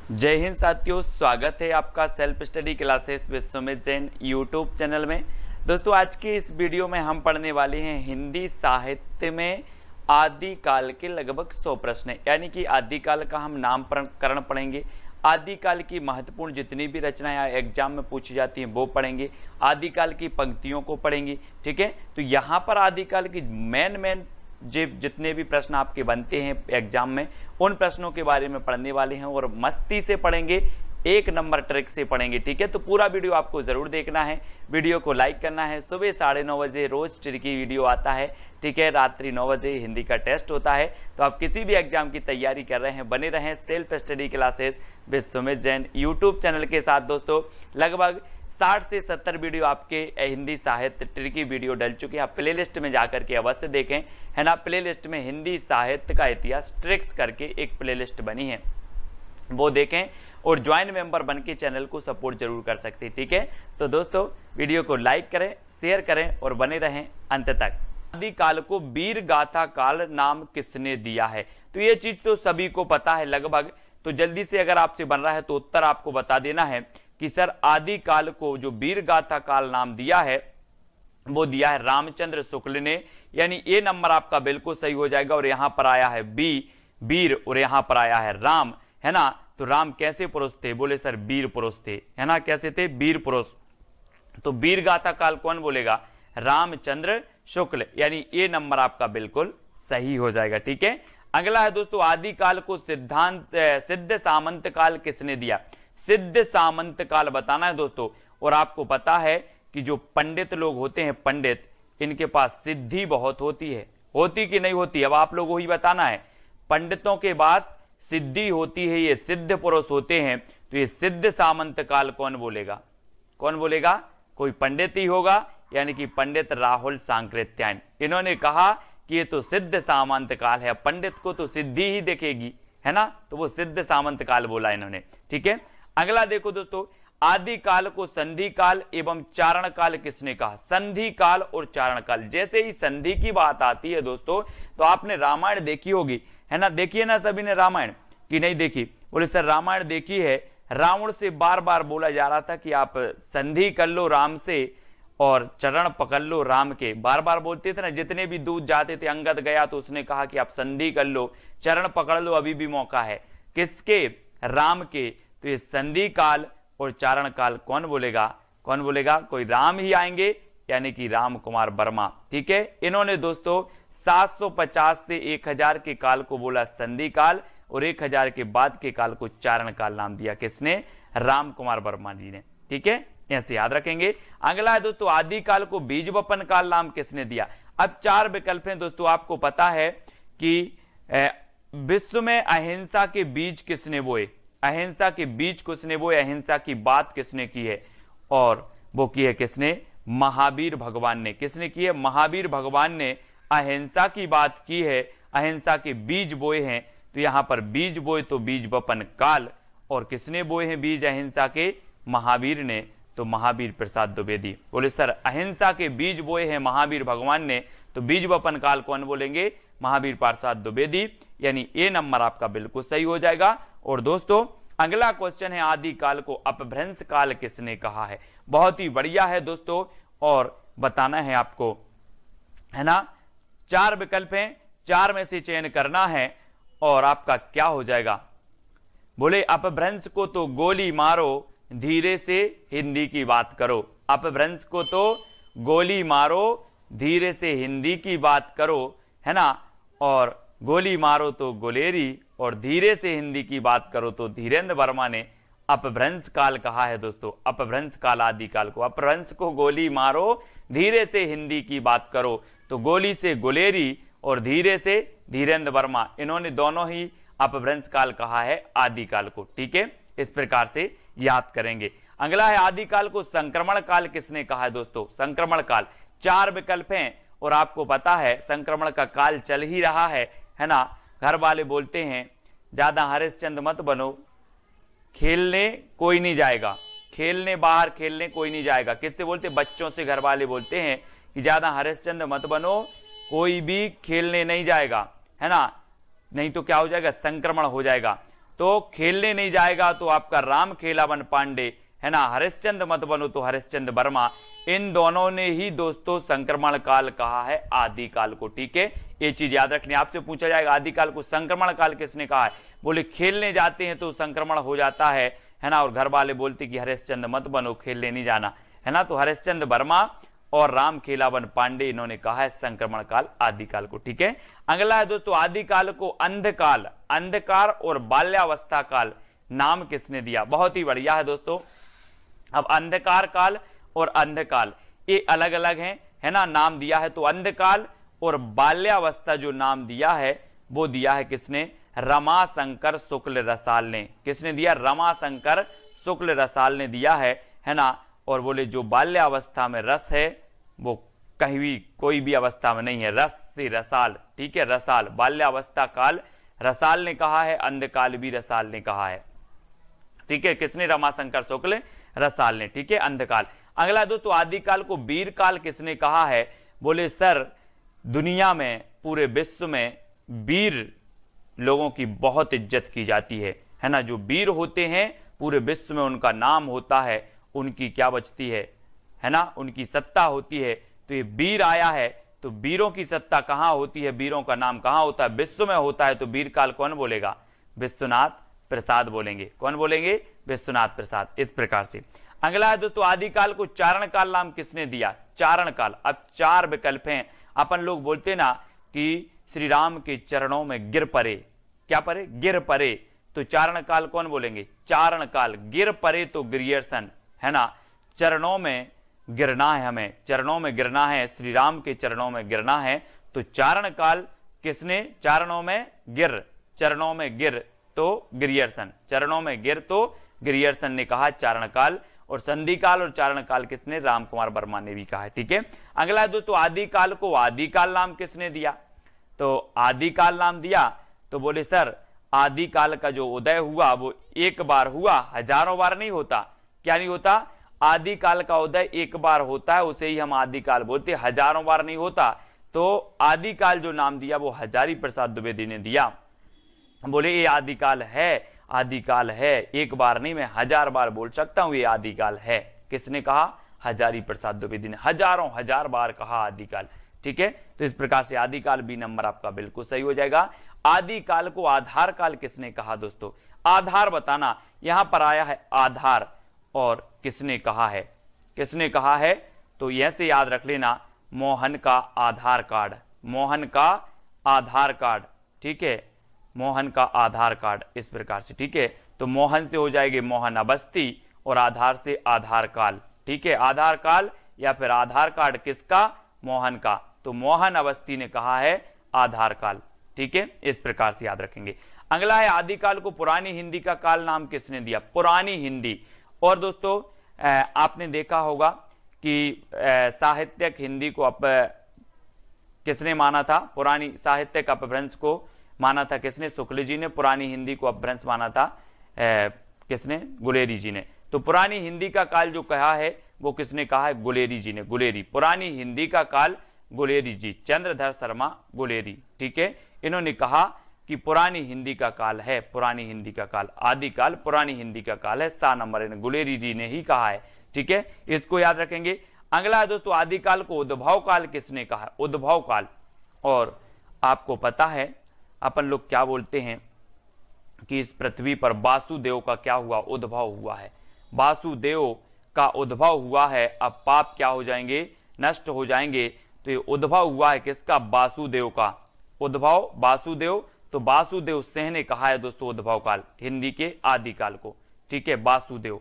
जय हिंद साथियों, स्वागत है आपका self study classes Vishwamit Jain YouTube channel में। दोस्तों, आज के इस वीडियो में हम पढ़ने वाले हैं हिंदी साहित्य में आदिकाल के लगभग 100 प्रश्न, यानी कि आदिकाल का हम नामकरण पढ़ेंगे। आदिकाल की महत्वपूर्ण जितनी भी रचनाएं एग्जाम में पूछी जाती हैं वो पढ़ेंगे। आदिकाल की पंक्तियों को पढ़ेंगे। ठीक है, तो यहाँ पर आदिकाल की मेन जितने भी प्रश्न आपके बनते हैं एग्जाम में, उन प्रश्नों के बारे में पढ़ने वाले हैं और मस्ती से पढ़ेंगे, एक नंबर ट्रिक से पढ़ेंगे। ठीक है, तो पूरा वीडियो आपको जरूर देखना है, वीडियो को लाइक करना है। सुबह 9:30 बजे रोज ट्रिकी वीडियो आता है। ठीक है, रात्रि 9 बजे हिंदी का टेस्ट होता है। तो आप किसी भी एग्जाम की तैयारी कर रहे हैं, बने रहें self study classes Vishwamit Jain YouTube channel के साथ। दोस्तों, लगभग 60 से 70 वीडियो आपके हिंदी साहित्य ट्रिकी वीडियो डल चुके हैं। आप प्लेलिस्ट में जाकर के अवश्य देखें, है ना। प्लेलिस्ट में हिंदी साहित्य का इतिहास ट्रिक्स करके एक प्लेलिस्ट बनी है, वो देखें और ज्वाइन मेंबर बन के चैनल को सपोर्ट जरूर कर सकते हैं। ठीक है, तो दोस्तों वीडियो को लाइक करें, शेयर करें और बने रहें अंत तक। आदिकाल को वीर गाथा काल नाम किसने दिया है? तो ये चीज तो सभी को पता है लगभग, तो जल्दी से अगर आपसे बन रहा है तो उत्तर आपको बता देना है कि सर आदिकाल को जो वीर गाथा काल नाम दिया है वो दिया है रामचंद्र शुक्ल ने, यानी ये नंबर आपका बिल्कुल सही हो जाएगा। और यहां पर आया है वीर और यहां पर आया है राम, है ना। तो राम कैसे पुरुष थे? बोले सर वीर पुरुष थे, है ना। कैसे थे? वीर पुरुष। तो वीर गाथा काल कौन बोलेगा? रामचंद्र शुक्ल, यानी ये नंबर आपका बिल्कुल सही हो जाएगा। ठीक है, अगला है दोस्तों, आदिकाल को सिद्ध सामंत काल किसने दिया? सिद्ध सामंत काल बताना है दोस्तों। और आपको पता है कि जो पंडित लोग होते हैं, पंडित, इनके पास सिद्धि बहुत होती है, होती कि नहीं होती? अब आप लोगों को ही बताना है। पंडितों के बाद सिद्धि होती है, ये सिद्ध पुरुष होते हैं। तो ये सिद्ध सामंत काल कौन बोलेगा? कौन बोलेगा? कोई पंडित ही होगा, यानी कि पंडित राहुल सांकृत्यायन। इन्होंने कहा कि ये तो सिद्ध सामंत काल है, पंडित को तो सिद्धि ही दिखेगी, है ना। तो वो सिद्ध सामंत काल बोला इन्होंने। ठीक है, अगला देखो दोस्तों, आदिकाल को संधि काल एवं चारण काल किसने कहा? संधि काल और चारण काल। जैसे ही संधि की बात आती है दोस्तों, तो आपने रामायण देखी होगी, है ना। देखिए ना सभी ने रामायण, कि नहीं देखी? बोले सर रामायण देखी है। रावण से बार बार बोला जा रहा था कि आप संधि कर लो राम से और चरण पकड़ लो राम के, बार बार बोलते थे ना। जितने भी दूत जाते थे, अंगद गया तो उसने कहा कि आप संधि कर लो, चरण पकड़ लो, अभी भी मौका है। किसके? राम के। तो ये संधि काल और चारण काल कौन बोलेगा? कौन बोलेगा? कोई राम ही आएंगे, यानी कि राम कुमार वर्मा। ठीक है, इन्होंने दोस्तों 750 से 1000 के काल को बोला संधि काल और 1000 के बाद के काल को चारण काल नाम दिया। किसने? राम कुमार वर्मा जी ने। ठीक है, ऐसे याद रखेंगे। अगला है दोस्तों, आदिकाल को बीज वपन काल नाम किसने दिया? अब 4 विकल्प हैं दोस्तों। आपको पता है कि विश्व में अहिंसा के बीज किसने बोए? अहिंसा के बीज किसने बोए? अहिंसा की बात किसने की है? और वो की है किसने? महावीर भगवान ने। किसने की है? महावीर भगवान ने अहिंसा की बात की है, अहिंसा के बीज बोए हैं। तो यहां पर बीज बोए तो बीज वपन काल, और किसने बोए हैं बीज अहिंसा के? महावीर ने। तो महावीर प्रसाद द्विवेदी। बोले सर अहिंसा के बीज बोए हैं महावीर भगवान ने, तो बीज वपन काल कौन बोलेंगे? महावीर प्रसाद द्विवेदी, यानी ए नंबर आपका बिल्कुल सही हो जाएगा। और दोस्तों अगला क्वेश्चन है, आदिकाल को अपभ्रंश काल किसने कहा है? बहुत ही बढ़िया है दोस्तों, और बताना है आपको, है ना। 4 विकल्प हैं, 4 में से चयन करना है और आपका क्या हो जाएगा? बोले अपभ्रंश को तो गोली मारो, धीरे से हिंदी की बात करो। अपभ्रंश को तो गोली मारो, धीरे से हिंदी की बात करो, है ना। और गोली मारो तो गोलेरी, और धीरे से हिंदी की बात करो तो धीरेन्द्र वर्मा ने अपभ्रंश काल कहा है दोस्तों। अपभ्रंश काल आदिकाल को, अपभ्रंश को गोली मारो, धीरे से हिंदी की बात करो, तो गोली से गोलेरी और धीरे से धीरेन्द्र वर्मा, इन्होंने दोनों ही अपभ्रंश काल कहा है आदिकाल को। ठीक है, इस प्रकार से याद करेंगे। अगला है, आदिकाल को संक्रमण काल किसने कहा है दोस्तों? संक्रमण काल। 4 विकल्प हैं और आपको पता है संक्रमण का काल चल ही रहा है ना। घर वाले बोलते हैं ज्यादा हरिश्चंद्र मत बनो, खेलने कोई नहीं जाएगा, खेलने बाहर खेलने कोई नहीं जाएगा। किससे बोलते? बच्चों से घर वाले बोलते हैं कि ज्यादा हरिश्चंद्र मत बनो, कोई भी खेलने नहीं जाएगा, है ना, नहीं तो क्या हो जाएगा? संक्रमण हो जाएगा। तो खेलने नहीं जाएगा तो आपका राम खेलावन पांडे, है ना, हरिश्चंद्र मत बनो तो हरिश्चंद्र वर्मा। इन दोनों ने ही दोस्तों संक्रमण काल कहा है आदिकाल को। ठीक है, ये चीज याद रखनी। आपसे पूछा जाएगा आदिकाल को संक्रमण काल किसने कहा है, बोले खेलने जाते हैं तो संक्रमण हो जाता है ना, और घर वाले बोलते कि हरिश्चंद्र मत बनो, खेलने नहीं जाना, है ना। तो हरिश्चंद्र वर्मा और राम खेलावन पांडे इन्होंने कहा है संक्रमण काल आदिकाल को। ठीक है, अगला है दोस्तों आदिकाल को अंधकाल, अंधकार और बाल्यावस्था काल नाम किसने दिया। बहुत ही बढ़िया है दोस्तों। अब अंधकार काल और अंधकाल ये अलग अलग हैं, है ना, नाम दिया है। तो अंधकाल और बाल्यावस्था जो नाम दिया है वो दिया है किसने, रमाशंकर शुक्ल रसाल ने। किसने दिया, रमाशंकर शुक्ल रसाल ने दिया है ना। और बोले जो बाल्यावस्था में रस है वो कहीं भी कोई भी अवस्था में नहीं है, रस से रसाल। ठीक है, रसाल बाल्यावस्था काल रसाल ने कहा है, अंधकाल भी रसाल ने कहा है। ठीक है, किसने, रमाशंकर शुक्ल रसाल ने। ठीक है, अंधकाल। अगला दोस्तों आदिकाल को वीर काल किसने कहा है, बोले सर दुनिया में पूरे विश्व में वीर लोगों की बहुत इज्जत की जाती है ना। जो वीर होते हैं पूरे विश्व में उनका नाम होता है, उनकी क्या बचती है ना, उनकी सत्ता होती है। तो ये वीर आया है तो वीरों की सत्ता कहां होती है, वीरों का नाम कहां होता है, विश्व में होता है। तो वीर काल कौन बोलेगा, विश्वनाथ प्रसाद बोलेंगे। कौन बोलेंगे, विश्वनाथ प्रसाद। इस प्रकार से अगला है दोस्तों आदिकाल को चारण काल नाम किसने दिया, चारण काल। अब चार विकल्प हैं। अपन लोग बोलते ना कि श्री राम के चरणों में गिर परे, क्या परे, गिर परे। तो चारण काल कौन बोलेंगे, चारण काल। गिर परे तो ग्रियर्सन, है ना, चरणों में गिरना है, हमें चरणों में गिरना है, श्री राम के चरणों में गिरना है। तो चारण काल किसने, चरणों में गिर, चरणों में गिर तो ग्रियर्सन, चरणों में गिर तो ग्रियर्सन ने कहा चारण काल। और संधि काल और चारण काल किसने, राम कुमार वर्मा ने भी कहा है। ठीक है, अगला है दोस्तों आदिकाल को आदिकाल नाम किसने दिया। तो आदिकाल नाम दिया तो बोले सर आदिकाल का जो उदय हुआ वो एक बार हुआ, हजारों बार नहीं होता। क्या नहीं होता, आदिकाल का उदय एक बार होता है, उसे ही हम आदिकाल बोलते, हजारों बार नहीं होता। तो आदिकाल जो नाम दिया वो हजारी प्रसाद द्विवेदी ने दिया। बोले ये आदिकाल है, आदिकाल है, एक बार नहीं मैं हजार बार बोल सकता हूं ये आदिकाल है। किसने कहा, हजारी प्रसाद द्विवेदी ने हजारों हजार बार कहा आदिकाल। ठीक है, तो इस प्रकार से आदिकाल बी नंबर आपका बिल्कुल सही हो जाएगा। आदिकाल को आधार काल किसने कहा दोस्तों, आधार बताना। यहां पर आया है आधार और किसने कहा है, किसने कहा है, तो यह से याद रख लेना मोहन का आधार कार्ड, मोहन का आधार कार्ड। ठीक है, मोहन का आधार कार्ड, इस प्रकार से। ठीक है, तो मोहन से हो जाएगी मोहन अवस्थी और आधार से आधार काल। ठीक है, आधार काल या फिर आधार कार्ड किसका, मोहन का। तो मोहन अवस्थी ने कहा है आधार काल। ठीक है, इस प्रकार से याद रखेंगे। अगला है आदिकाल को पुरानी हिंदी का काल नाम किसने दिया, पुरानी हिंदी। और दोस्तों आपने देखा होगा कि साहित्यिक हिंदी को किसने माना था, पुरानी साहित्यिक अपभ्रंश को माना था किसने, शुक्ल जी ने। पुरानी हिंदी को अपभ्रंश माना था किसने, गुलेरी जी ने। तो पुरानी हिंदी का काल जो कहा है वो किसने कहा है, गुलेरी जी ने, गुलेरी। पुरानी हिंदी का काल गुलेरी जी, चंद्रधर शर्मा गुलेरी। ठीक है, इन्होंने कहा कि पुरानी हिंदी का काल है, पुरानी हिंदी का काल, आदिकाल पुरानी हिंदी का काल है। 7 नंबर गुलेरी जी ने ही कहा है। ठीक है, इसको याद रखेंगे। अगला है दोस्तों आदिकाल को उद्भव काल किसने कहा, उद्भव काल। और आपको पता है अपन लोग क्या बोलते हैं कि इस पृथ्वी पर वासुदेव का क्या हुआ, उद्भव हुआ है। वासुदेव का उद्भव हुआ है। अब पाप क्या हो जाएंगे, नष्ट हो जाएंगे। तो ये उद्भव हुआ है किसका, वासुदेव का, उद्भव वासुदेव। तो वासुदेव सिंह ने कहा है दोस्तों उद्भव काल, हिंदी के आदिकाल को। ठीक है, वासुदेव।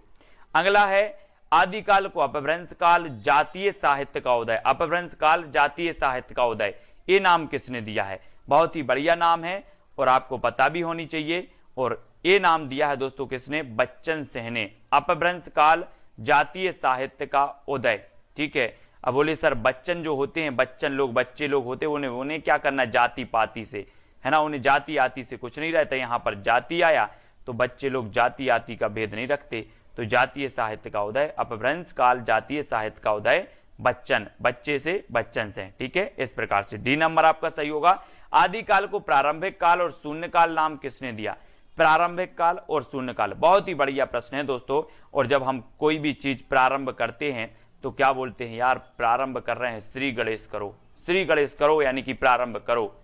अगला है आदिकाल को अपभ्रंश काल, जातीय साहित्य का उदय, अपभ्रंश काल, जातीय साहित्य का उदय, ये नाम किसने दिया है। बहुत ही बढ़िया नाम है और आपको पता भी होनी चाहिए। और ये नाम दिया है दोस्तों किसने, बच्चन सिंह ने। अपभ्रंश काल, जातीय साहित्य का उदय। ठीक है, अब बोले सर बच्चन जो होते हैं, बच्चन लोग, बच्चे लोग होते हैं, उन्हें क्या करना, जाति पाति से, है ना, उन्हें जाति आति से कुछ नहीं रहता। यहाँ पर जाति आया तो बच्चे लोग जाति आति का भेद नहीं रखते। तो जातीय साहित्य का उदय, अपभ्रंश काल, जातीय साहित्य का उदय, बच्चन, बच्चे से, बच्चन से। ठीक है, इस प्रकार से डी नंबर आपका सही होगा। आदिकाल को प्रारंभिक काल और शून्य काल नाम किसने दिया। प्रारंभिक काल और शून्य काल। बहुत ही बढ़िया प्रश्न है दोस्तों। और जब हम कोई भी चीज प्रारंभ करते हैं तो क्या बोलते हैं, यार प्रारंभ कर रहे हैं, श्री गणेश करो, श्री गणेश करो यानी कि प्रारंभ करो,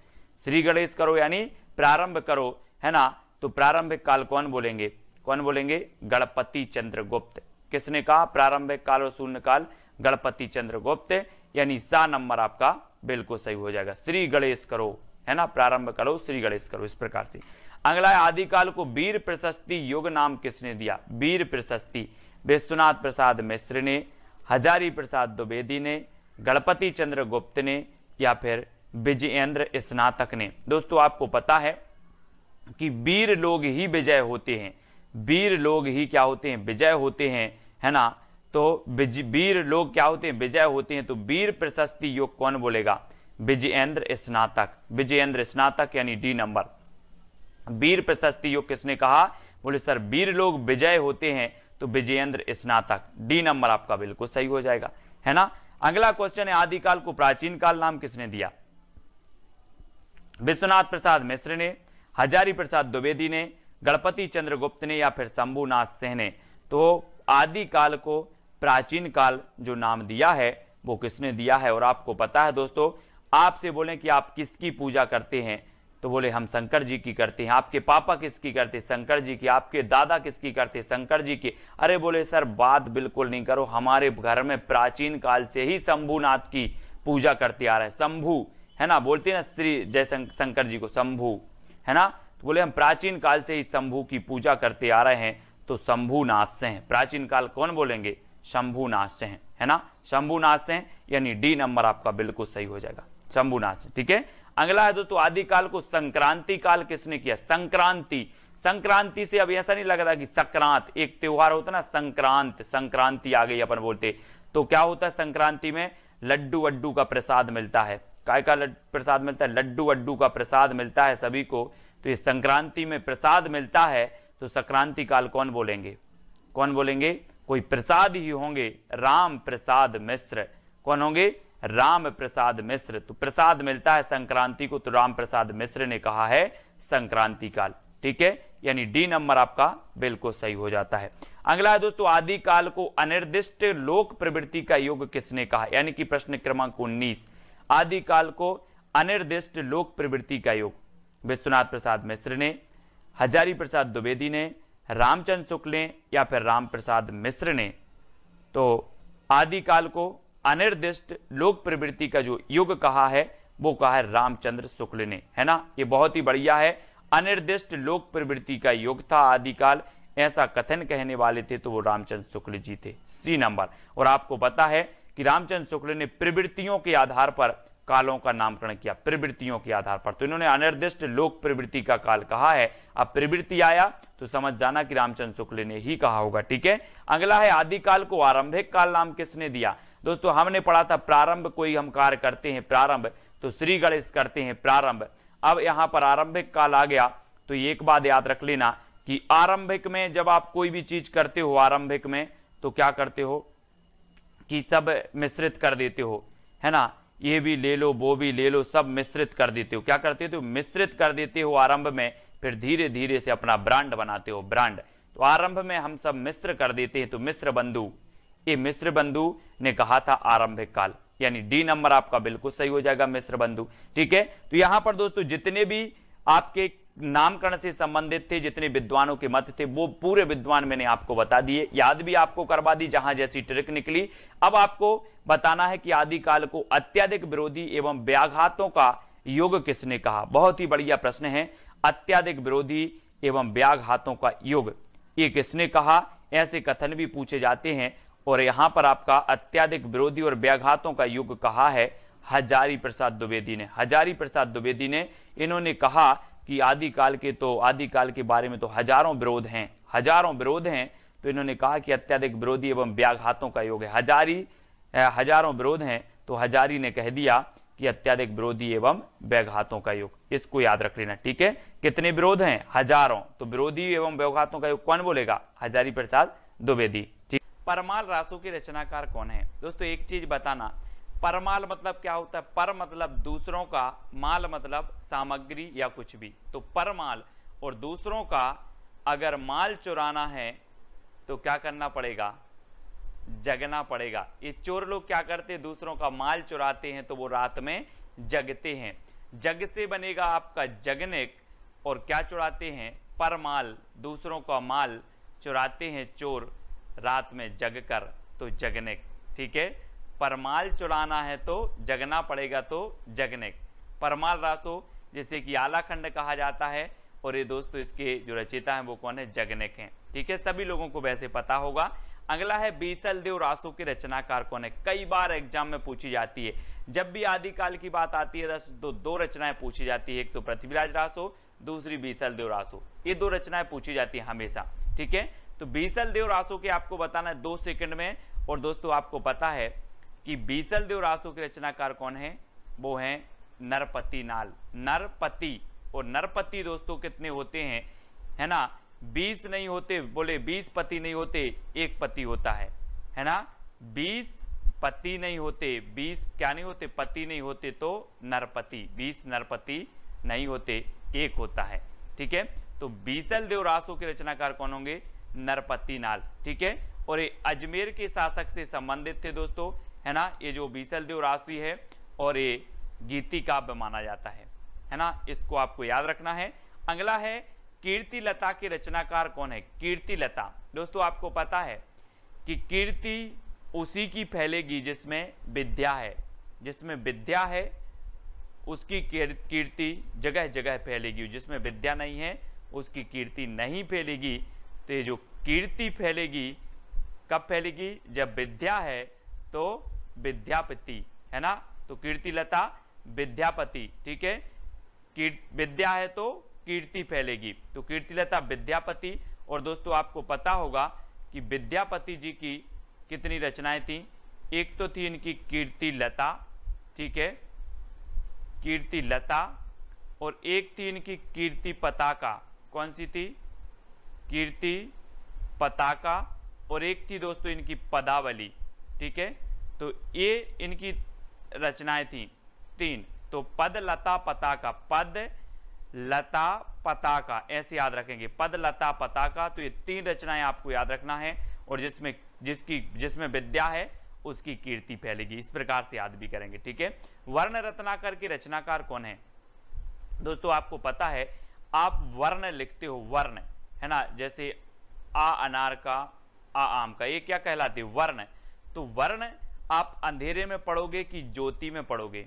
श्री गणेश करो यानी प्रारंभ करो, है ना। तो प्रारंभिक काल कौन बोलेंगे, कौन बोलेंगे, गणपति चंद्रगुप्त। किसने कहा प्रारंभिक काल और शून्य काल, गणपति चंद्रगुप्त, यानी सा नंबर आपका बिल्कुल सही हो जाएगा। श्री गणेश करो, है ना, प्रारंभ करो, श्री गणेश करो, इस प्रकार से। अगला है आदिकाल को वीर प्रशस्ति युग नाम किसने दिया। वीर प्रशस्ति विश्वनाथ प्रसाद मिश्र ने, हजारी प्रसाद द्विवेदी ने, गणपति चंद्र गुप्त ने, या फिर विजयेंद्र स्नातक ने। दोस्तों आपको पता है कि वीर लोग ही विजय होते हैं, वीर लोग ही क्या होते हैं, विजय होते हैं, है ना। तो वीर लोग क्या होते हैं, विजय होते हैं। तो वीर प्रशस्ति योग कौन बोलेगा, विजयेंद्र स्नातक, विजयेंद्र स्नातक यानी डी नंबर। वीर प्रशस्ति योग किसने कहा, बोले सर वीर लोग विजय होते हैं, तो विजयेंद्र स्नातक, डी नंबर आपका बिल्कुल सही हो जाएगा, है ना। अगला क्वेश्चन है आदिकाल को प्राचीन काल नाम किसने दिया। विश्वनाथ प्रसाद मिश्र ने, हजारी प्रसाद द्विवेदी ने, गणपति चंद्रगुप्त ने, या फिर शंभुनाथ सिंह ने। तो आदिकाल को प्राचीन काल जो नाम दिया है वो किसने दिया है। और आपको पता है दोस्तों, आपसे बोले कि आप किसकी पूजा करते हैं, तो बोले हम शंकर जी की करते हैं। आपके पापा किसकी करते, शंकर जी की। आपके दादा किसकी करते, शंकर जी की। अरे बोले सर बात बिल्कुल नहीं करो, हमारे घर में प्राचीन काल से ही शंभुनाथ की पूजा करते आ रहे हैं। शंभु, है ना, बोलते हैं ना श्री जय शंकर जी को, शंभु, है ना। तो बोले हम प्राचीन काल से ही शंभु की पूजा करते आ रहे हैं, तो शंभुनाथ से हैं। प्राचीन काल कौन बोलेंगे, शंभुनाथ से हैं, है ना, शंभुनाथ से हैं, यानी डी नंबर आपका बिल्कुल सही हो जाएगा, शंभुनाथ से। ठीक है। अगला है दोस्तों आदिकाल को संक्रांति काल किसने किया। संक्रांति, संक्रांति से अब ऐसा नहीं लगता कि संक्रांत एक त्योहार होता ना, संक्रांत, संक्रांति आ गई अपन बोलते। तो क्या होता है संक्रांति में, लड्डू वड्डू का प्रसाद मिलता है। काय का प्रसाद मिलता है, लड्डू वड्डू का प्रसाद मिलता है सभी को। तो इस संक्रांति में प्रसाद मिलता है, तो संक्रांति काल कौन बोलेंगे, कौन बोलेंगे, कोई प्रसाद ही होंगे, राम प्रसाद मिश्र। कौन होंगे, राम प्रसाद मिश्र। तो प्रसाद मिलता है संक्रांति को, तो राम प्रसाद मिश्र ने कहा है संक्रांति काल। ठीक है, यानी डी नंबर आपका बिल्कुल सही हो जाता है। अगला है दोस्तों आदिकाल को अनिर्दिष्ट लोक प्रवृत्ति का युग किसने कहा, यानी कि प्रश्न क्रमांक 19। आदिकाल को अनिर्दिष्ट लोक प्रवृत्ति का युग विश्वनाथ प्रसाद मिश्र ने, हजारी प्रसाद द्विवेदी ने, रामचंद्र शुक्ल ने, या फिर राम प्रसाद मिश्र ने। तो आदिकाल को अनिर्दिष्ट लोक प्रवृत्ति का जो युग कहा है वो कहा है रामचंद्र शुक्ल ने, है ना। ये बहुत ही बढ़िया है, अनिर्दिष्ट लोक प्रवृत्ति का युग था आदिकाल, ऐसा कथन कहने वाले थे तो वो रामचंद्र शुक्ल जी थे, सी नंबर। और आपको पता है कि रामचंद्र शुक्ल ने प्रवृत्तियों के आधार पर कालों का नामकरण किया, प्रवृत्तियों के आधार पर। तो इन्होंने अनिर्दिष्ट लोक प्रवृत्ति का काल कहा है। अब प्रवृत्ति आया तो समझ जाना कि रामचंद्र शुक्ल ने ही कहा होगा। ठीक है। अगला है आदिकाल को आरंभिक काल नाम किसने दिया। दोस्तों हमने पढ़ा था प्रारंभ कोई हम कार्य करते हैं प्रारंभ, तो श्री गणेश करते हैं प्रारंभ। अब यहां पर आरंभिक काल आ गया, तो एक बात याद रख लेना कि आरंभिक में जब आप कोई भी चीज करते हो आरंभिक में, तो क्या करते हो कि सब मिश्रित कर देते हो, है ना। ये भी ले लो वो भी ले लो, सब मिश्रित कर देते हो। क्या करते हो, मिश्रित कर देते हो आरंभ में, फिर धीरे धीरे से अपना ब्रांड बनाते हो, ब्रांड। तो आरंभ में हम सब मिश्र कर देते हैं, तो मिश्र बंधु, ये मिश्र बंधु ने कहा था आरंभिक काल, यानी डी नंबर आपका बिल्कुल सही हो जाएगा, मिश्र बंधु। ठीक है। तो यहां पर दोस्तों जितने भी आपके नामकरण से संबंधित थे, जितने विद्वानों के मत थे, वो पूरे विद्वान मैंने आपको बता दिए, याद भी आपको करवा दी जहां जैसी ट्रिक निकली। अब आपको बताना है कि आदिकाल को अत्यधिक विरोधी एवं व्याघातों का युग किसने कहा। बहुत ही बढ़िया प्रश्न है, अत्यधिक विरोधी एवं व्याघातों का युग ये किसने कहा, ऐसे कथन भी पूछे जाते हैं। और यहां पर आपका अत्यधिक विरोधी और व्याघातों का युग कहा है हजारी प्रसाद द्विवेदी ने, हजारी प्रसाद द्विवेदी ने। इन्होंने कहा कि आदिकाल के बारे में तो हजारों विरोध हैं, हजारों विरोध हैं, तो इन्होंने कहा कि अत्यधिक विरोधी एवं व्याघातों का योग है। हजारों विरोध हैं, तो हजारी ने कह दिया कि अत्यधिक विरोधी एवं व्याघातों का योग, इसको याद रख लेना। ठीक है। कितने विरोध हैं, हजारों, तो विरोधी एवं व्याघातों का योग कौन बोलेगा, हजारी प्रसाद द्विवेदी। ठीक। परमाल रासों के रचनाकार कौन है। दोस्तों एक चीज बताना, परमाल मतलब क्या होता है, पर मतलब दूसरों का, माल मतलब सामग्री या कुछ भी। तो परमाल और दूसरों का अगर माल चुराना है तो क्या करना पड़ेगा, जगना पड़ेगा। ये चोर लोग क्या करते हैं, दूसरों का माल चुराते हैं तो वो रात में जगते हैं। जग से बनेगा आपका जगनिक, और क्या चुराते हैं, परमाल, दूसरों का माल चुराते हैं चोर रात में जग कर, तो जगनिक। ठीक है, परमाल चुराना है तो जगना पड़ेगा, तो जगनिक। परमाल रासो जिसे कि आलाखंड कहा जाता है, और ये दोस्तों इसके जो रचयिता हैं वो कौन है, जगनिक हैं। ठीक है, सभी लोगों को वैसे पता होगा। अगला है बीसल देव रासो के रचनाकार कौन है, कई बार एग्जाम में पूछी जाती है। जब भी आदिकाल की बात आती है तो दो रचनाएं पूछी जाती है, एक तो पृथ्वीराज रासो, दूसरी बीसल देव रासो। ये दो रचनाएं पूछी जाती है हमेशा। ठीक है, तो बीसल देव रासो के आपको बताना है 2 सेकंड में। और दोस्तों आपको पता है कि बीसल देव रासो के रचनाकार कौन है, वो है नरपति नाल। नरपति, और नरपति दोस्तों कितने होते हैं, है ना, 20 नहीं होते, बोले 20 पति नहीं होते, एक पति होता है ना, 20 पति नहीं होते, 20 क्या नहीं होते, पति नहीं होते, तो नरपति, 20 नरपति नहीं होते, एक होता है। ठीक है, तो बीसल देव रासो के रचनाकार कौन होंगे, नरपति नाल। ठीक है, और ये अजमेर के शासक से संबंधित थे दोस्तों, है ना, ये जो बीसल देव राशि है, और ये गीति काव्य माना जाता है ना, इसको आपको याद रखना है। अगला है कीर्ति लता के रचनाकार कौन है, कीर्ति लता। दोस्तों आपको पता है कि कीर्ति उसी की फैलेगी जिसमें विद्या है, जिसमें विद्या है उसकी कीर्ति जगह जगह फैलेगी, जिसमें विद्या नहीं है उसकी कीर्ति नहीं फैलेगी। तो ये जो कीर्ति फैलेगी कब फैलेगी, जब विद्या है तो विद्यापति, है ना, तो कीर्ति लता विद्यापति। ठीक है, विद्या है तो कीर्ति फैलेगी, तो कीर्तिलता विद्यापति। और दोस्तों आपको पता होगा कि विद्यापति जी की कितनी रचनाएं थी, एक तो थी इनकी कीर्ति लता, ठीक है, कीर्ति लता, और एक थी इनकी कीर्ति पताका। कौन सी थी, कीर्ति पताका, और एक थी दोस्तों इनकी पदावली। ठीक है, तो ये इनकी रचनाएं थी 3, तो पद लता पताका, पद लता पताका, ऐसे याद रखेंगे, पद लता पताका। तो ये 3 रचनाएं आपको याद रखना है, और जिसमें विद्या है उसकी कीर्ति फैलेगी, इस प्रकार से याद भी करेंगे। ठीक है, वर्ण रत्नाकर के रचनाकार कौन है, दोस्तों आपको पता है, आप वर्ण लिखते हो, वर्ण, है ना, जैसे आ अनार का, आ आम का, ये क्या कहलाते हैं, वर्ण। तो वर्ण आप अंधेरे में पढ़ोगे कि ज्योति में पढ़ोगे,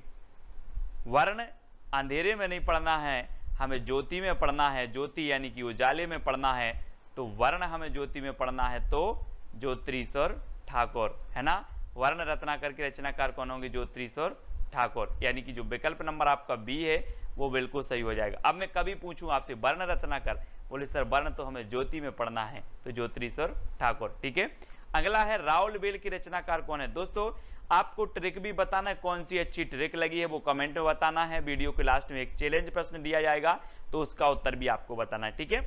वर्ण अंधेरे में नहीं पढ़ना है, हमें ज्योति में पढ़ना है, ज्योति यानी कि उजाले में पढ़ना है, तो वर्ण हमें ज्योति में पढ़ना है, तो ज्योतिरीश्वर ठाकुर, है ना। वर्ण रत्नाकर के रचनाकार कौन होंगे, ज्योतिरीश्वर ठाकुर, यानी कि जो विकल्प नंबर आपका बी है वो बिल्कुल सही हो जाएगा। अब मैं कभी पूछूं आपसे वर्ण रत्नाकर, बोले सर वर्ण तो हमें ज्योति में पढ़ना है, तो ज्योतिरीश्वर ठाकुर। ठीक है, अगला है राउलवेल की रचनाकार कौन है। दोस्तों आपको ट्रिक भी बताना है, कौन सी अच्छी ट्रिक लगी है वो कमेंट में बताना है। वीडियो के लास्ट में एक चैलेंज प्रश्न दिया जाएगा, तो उसका उत्तर भी आपको बताना है। ठीक है,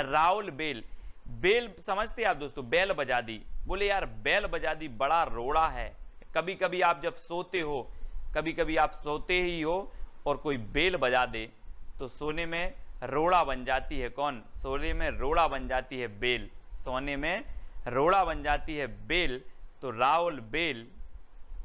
राउलवेल, बेल समझते हैं आप दोस्तों, बैल बजा दी, बोले यार बैल बजा दी बड़ा रोड़ा है। कभी कभी आप जब सोते हो, कभी कभी आप सोते ही हो और कोई बेल बजा दे तो सोने में रोड़ा बन जाती है। कौन, सोने में रोड़ा बन जाती है बेल, सोने में रोड़ा बन जाती है बेल, तो राउल बेल,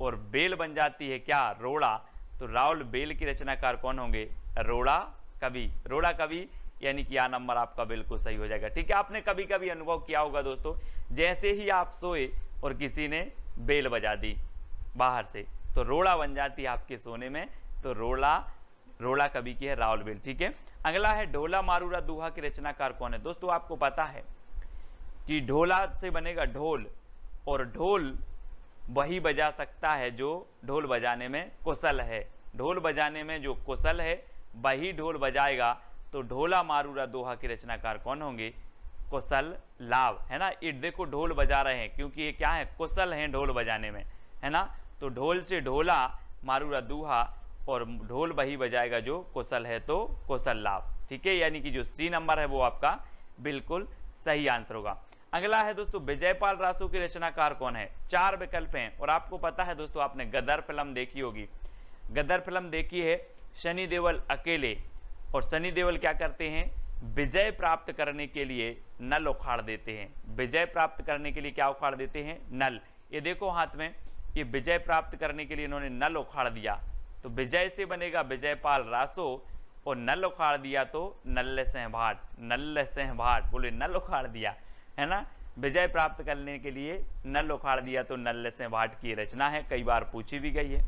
और बेल बन जाती है क्या, रोड़ा, तो राउल बेल की रचनाकार कौन होंगे, रोड़ा कवि। रोड़ा कवि यानी कि यह नंबर आपका बिल्कुल सही हो जाएगा। ठीक है, आपने कभी कभी अनुभव किया होगा दोस्तों, जैसे ही आप सोए और किसी ने बेल बजा दी बाहर से, तो रोड़ा बन जाती है आपके सोने में, तो रोड़ा कवि की है राउलवेल। ठीक है, अगला है ढोला मारूरा दूहा की रचनाकार कौन है। दोस्तों आपको पता है कि ढोला से बनेगा ढोल, और ढोल वही बजा सकता है जो ढोल बजाने में कुशल है, ढोल बजाने में जो कुशल है वही ढोल बजाएगा, तो ढोला मारूरा दोहा के रचनाकार कौन होंगे, कुशल लाभ, है ना। ये देखो ढोल बजा रहे हैं क्योंकि ये क्या है, कुशल हैं ढोल बजाने में, है ना, तो ढोल से ढोला मारूरा दूहा, और ढोल वही बजाएगा जो कुशल है, तो कुशल लाभ। ठीक है, यानी कि जो सी नंबर है वो आपका बिल्कुल सही आंसर होगा। अगला है दोस्तों विजयपाल रासो के रचनाकार कौन है। 4 विकल्प हैं, और आपको पता है दोस्तों आपने गदर फिल्म देखी होगी, गदर फिल्म देखी है, सनी देओल अकेले, और सनी देओल क्या करते हैं विजय प्राप्त करने के लिए नल उखाड़ देते हैं। विजय प्राप्त करने के लिए क्या उखाड़ देते हैं? नल। ये देखो हाथ में, ये विजय प्राप्त करने के लिए इन्होंने नल उखाड़ दिया, तो विजय से बनेगा विजयपाल रासो, और नल उखाड़ दिया तो नल्ल सिंह भाट। नल्ल सिंह भाट, बोले नल उखाड़ दिया, है ना। विजय प्राप्त करने के लिए नल उखाड़ दिया तो नल्ल सिंह भाट की रचना है, कई बार पूछी भी गई है।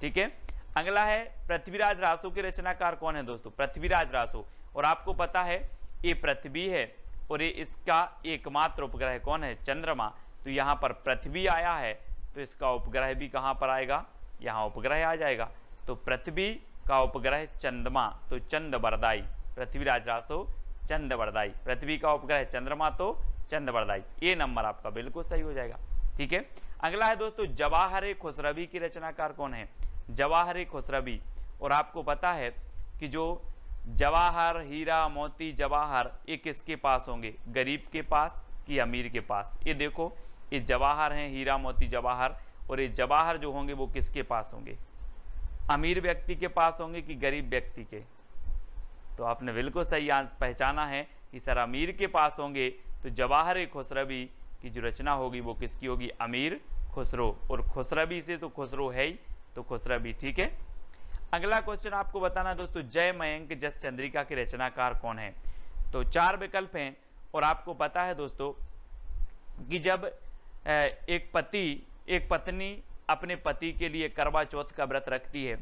ठीक है, अगला है पृथ्वीराज रासो के रचनाकार कौन है दोस्तों? पृथ्वीराज रासो। और आपको पता है ये पृथ्वी है और ये इसका एकमात्र उपग्रह कौन है? चंद्रमा। तो यहाँ पर पृथ्वी आया है तो इसका उपग्रह भी कहाँ पर आएगा? यहाँ उपग्रह आ जाएगा। तो पृथ्वी का उपग्रह चंद्रमा, तो चंद्रवरदाई। पृथ्वीराज रासो चंद्रवरदाई। पृथ्वी का उपग्रह चंद्रमा तो चंद्रवरदाई। ये नंबर आपका बिल्कुल सही हो जाएगा। ठीक है, अगला है दोस्तों जवाहर खुसरवी की रचनाकार कौन है? जवाहर खुसरवी। और आपको पता है कि जो जवाहर, हीरा, मोती, जवाहर ये किसके पास होंगे? गरीब के पास कि अमीर के पास? ये देखो, ये जवाहर हैं, हीरा, मोती, जवाहर, और ये जवाहर जो होंगे वो किसके पास होंगे? अमीर व्यक्ति के पास होंगे कि गरीब व्यक्ति के? तो आपने बिल्कुल सही आंसर पहचाना है कि सर अमीर के पास होंगे। तो जवाहर खुसरवी की जो रचना होगी वो किसकी होगी? अमीर खुसरो। और खुसरवी से तो खुसरो है ही, तो खुसरवी। ठीक है, अगला क्वेश्चन आपको बताना दोस्तों, जय मयंक जस चंद्रिका के रचनाकार कौन है? तो 4 विकल्प हैं। और आपको पता है दोस्तों कि जब एक पत्नी अपने पति के लिए करवा चौथ का व्रत रखती है,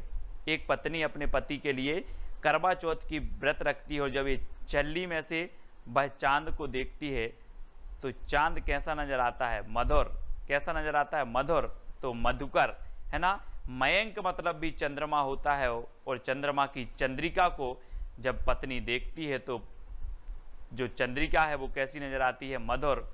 एक पत्नी अपने पति के लिए करवा चौथ की व्रत रखती है, और जब ये चल्ली में से वह चांद को देखती है तो चांद कैसा नजर आता है? मधुर। कैसा नजर आता है? मधुर। तो मधुकर, है ना। मयंक मतलब भी चंद्रमा होता है, और चंद्रमा की चंद्रिका को जब पत्नी देखती है तो जो चंद्रिका है वो कैसी नजर आती है? मधुर।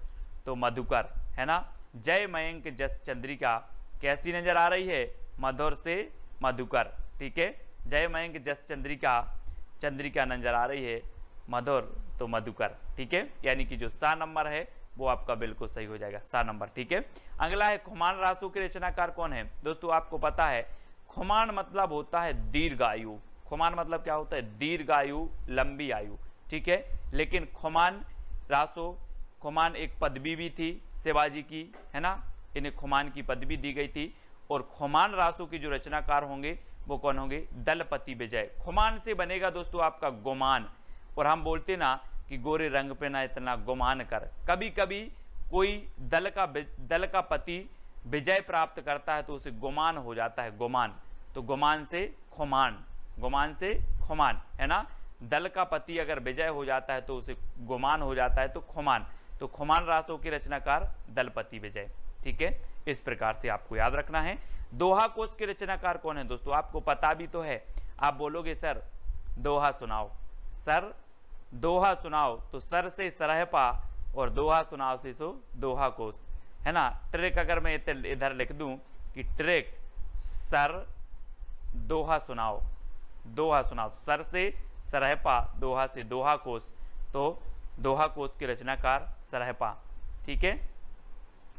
तो मधुकर, है ना। जय मयंक जस चंद्रिका कैसी नजर आ रही है? मधुर से मधुकर। ठीक है, जय मयंक जस चंद्रिका नजर आ रही है मधुर, तो मधुकर। ठीक है, यानी कि जो सा नंबर है वो आपका बिल्कुल सही हो जाएगा, सा नंबर। ठीक है, अगला है खुमान रासो के रचनाकार कौन है? दोस्तों आपको पता है खुमान मतलब होता है दीर्घायु। खुमान मतलब क्या होता है? दीर्घायु, लंबी आयु। ठीक है, लेकिन खुमान रासो, खुमान एक पदवी भी थी शिवाजी की, है ना। इन्हें खुमान की पदवी दी गई थी। और खुमान रासो की जो रचनाकार होंगे वो कौन होंगे? दलपति विजय। खुमान से बनेगा दोस्तों आपका गुमान। और हम बोलते ना कि गोरे रंग पे ना इतना गुमान कर। कभी कभी कोई दल का पति विजय प्राप्त करता है तो उसे गुमान हो जाता है, गुमान। तो गुमान से खुमान, गुमान से खुमान, है ना। दल का पति अगर विजय हो जाता है तो उसे गुमान हो जाता है, तो खुमान। तो खुमान रासो के रचनाकार दलपति विजय। ठीक है, इस प्रकार से आपको याद रखना है। दोहा कोश के रचनाकार कौन है? दोस्तों आपको पता भी तो है। आप बोलोगे सर दोहा सुनाओ, सर दोहा सुनाओ, तो सर से सरहपा और दोहा सुनाओ से सो दोहा कोश, है ना। ट्रिक अगर मैं इधर लिख दूं कि ट्रिक सर दोहा सुनाओ, दोहा सुनाओ, सर से सरहपा, दोहा से दोहा कोश, तो दोहा कोश के रचनाकार सरहपा। ठीक है,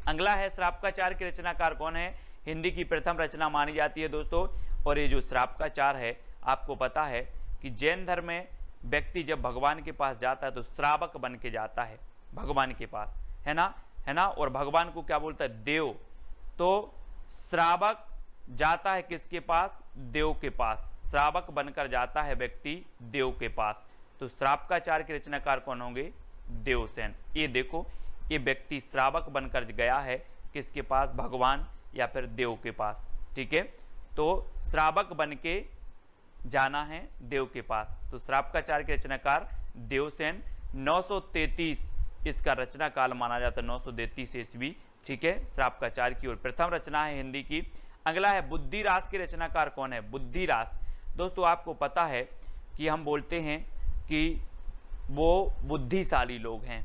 अगला है श्रापकाचार के रचनाकार कौन है? हिंदी की प्रथम रचना मानी जाती है दोस्तों। और ये जो श्रापकाचार है, आपको पता है कि जैन धर्म में व्यक्ति जब भगवान के पास जाता है तो श्रावक बन के जाता है भगवान के पास, है ना। और भगवान को क्या बोलता है? देव। तो श्रावक जाता है किसके पास? देव के पास। श्रावक बनकर जाता है व्यक्ति देव के पास। तो श्रापकाचार के रचनाकार कौन होंगे? देवसेन। ये देखो, ये व्यक्ति श्रावक बनकर गया है किसके पास? भगवान या फिर देव के पास। ठीक है, तो श्रावक बन के जाना है देव के पास। तो श्रापकाचार के रचनाकार देवसेन। 933 इसका रचना काल माना जाता है, 933 ईस्वी। ठीक है, श्रापकाचार की ओर प्रथम रचना है हिंदी की। अगला है बुद्धिरास के रचनाकार कौन है? बुद्धिरास। दोस्तों आपको पता है कि हम बोलते हैं कि वो बुद्धिशाली लोग हैं,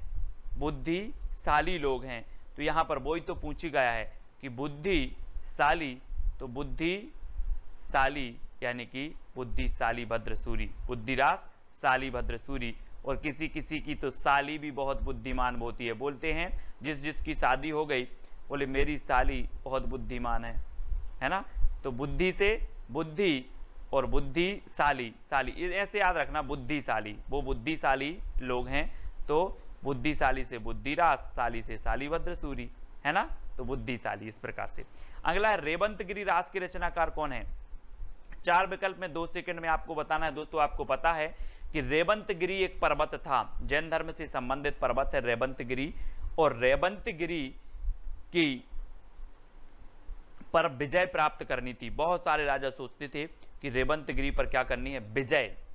बुद्धिशाली लोग हैं। तो यहाँ पर वही तो पूछी गया है कि बुद्धिशाली, तो बुद्धिशाली यानी कि बुद्धिशाली भद्रसूरी। बुद्धिरास शाली भद्रसूरी। और किसी किसी की तो साली भी बहुत बुद्धिमान होती है। बोलते हैं जिसकी शादी हो गई बोले मेरी साली बहुत बुद्धिमान है ना। तो बुद्धि से बुद्धि और बुद्धिशाली, शाली ऐसे याद रखना, बुद्धिशाली, वो बुद्धिशाली लोग हैं, तो बुद्धिशाली से बुद्धिराज, शाली से शालीभद्र सूरी, है ना, तो बुद्धिशाली इस प्रकार से। अगला है रेवंतगिरी रास के रचनाकार कौन है? 4 विकल्प में 2 सेकंड में आपको बताना है दोस्तों। आपको पता है कि रेवंतगिरी एक पर्वत था, जैन धर्म से संबंधित पर्वत है रेवंतगिरी, और रेवंतगिरी की पर विजय प्राप्त करनी थी। बहुत सारे राजा सोचते थे कि रेवंतगिरी पर क्या करनी है,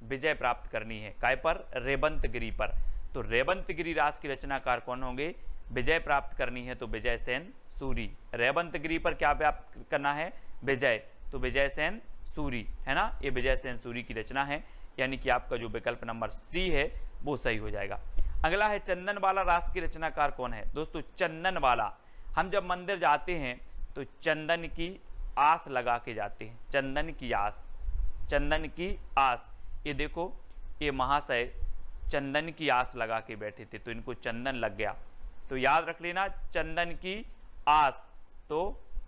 विजय प्राप्त करनी है, काय पर, रेवंतगिरी पर। तो रेवंतगिरी रास की रचनाकार कौन होंगे? विजय प्राप्त करनी है तो विजय सेन सूरी। रेवंतगिरी पर क्या प्राप्त करना है? विजय, तो विजय सेन सूरी, है ना, ये विजय सेन सूरी की रचना है, यानी कि आपका जो विकल्प नंबर सी है वो सही हो जाएगा। अगला है चंदनवाला रास की रचनाकार कौन है? दोस्तों चंदनवाला, हम जब मंदिर जाते हैं तो चंदन की आस लगा के जाते हैं, चंदन की आस, चंदन की आस। ये देखो, ये महाशय चंदन की आस लगा के बैठे थे, तो इनको चंदन लग गया, तो याद रख लेना, चंदन की आस तो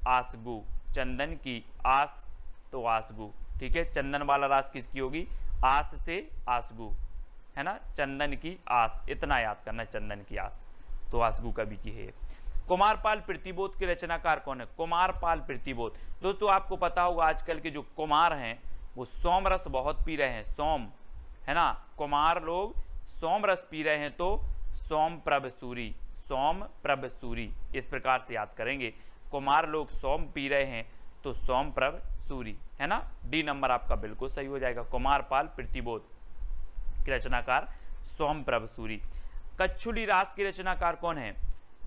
आसगु, चंदन की आस तो आसगु, ठीक है। चंदन वाला रास किसकी होगी? आस से आसगु, है ना, चंदन की आस, इतना याद करना, चंदन की आस तो आसगु कवि की है। कुमारपाल प्रतिबोध के रचनाकार कौन है? कुमारपाल प्रतिबोध, दोस्तों आपको पता होगा आजकल के जो कुमार हैं वो सोम रस बहुत पी रहे हैं, सोम, है ना, कुमार लोग सोम रस पी रहे हैं, तो सोम प्रभ सूरी, सोम प्रभ सूरी, इस प्रकार से याद करेंगे। कुमार लोग सोम पी रहे हैं तो सोम प्रभ सूरी, है ना, डी नंबर आपका बिल्कुल सही हो जाएगा। कुमारपाल प्रतिबोध की रचनाकार सोम प्रभ सूरी। कच्छुली रास की रचनाकार कौन है?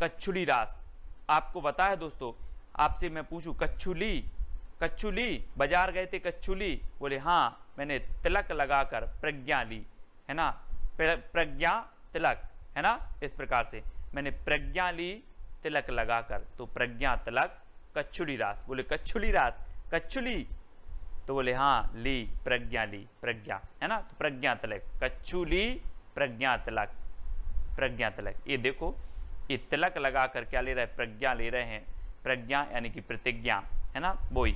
कच्छुली रास आपको पता है दोस्तों, आपसे मैं पूछूं कच्छुली, कच्छुली बाजार गए थे कच्छुली, बोले हाँ, मैंने तिलक लगाकर प्रज्ञा ली, है ना, प्रज्ञा तिलक, है ना, इस प्रकार से मैंने प्रज्ञा ली तिलक लगाकर, तो प्रज्ञा तिलक कच्छुली रास। बोले कच्छुली रास, कच्छुली, तो बोले हाँ, ली, प्रज्ञा ली, प्रज्ञा, है ना, तो प्रज्ञा तिलक, कच्छुली प्रज्ञा तिलक, प्रज्ञा तिलक। ये देखो, ये तिलक लगाकर क्या ले रहे हैं? प्रज्ञा ले रहे हैं, प्रज्ञा यानी कि प्रतिज्ञा, है ना, वही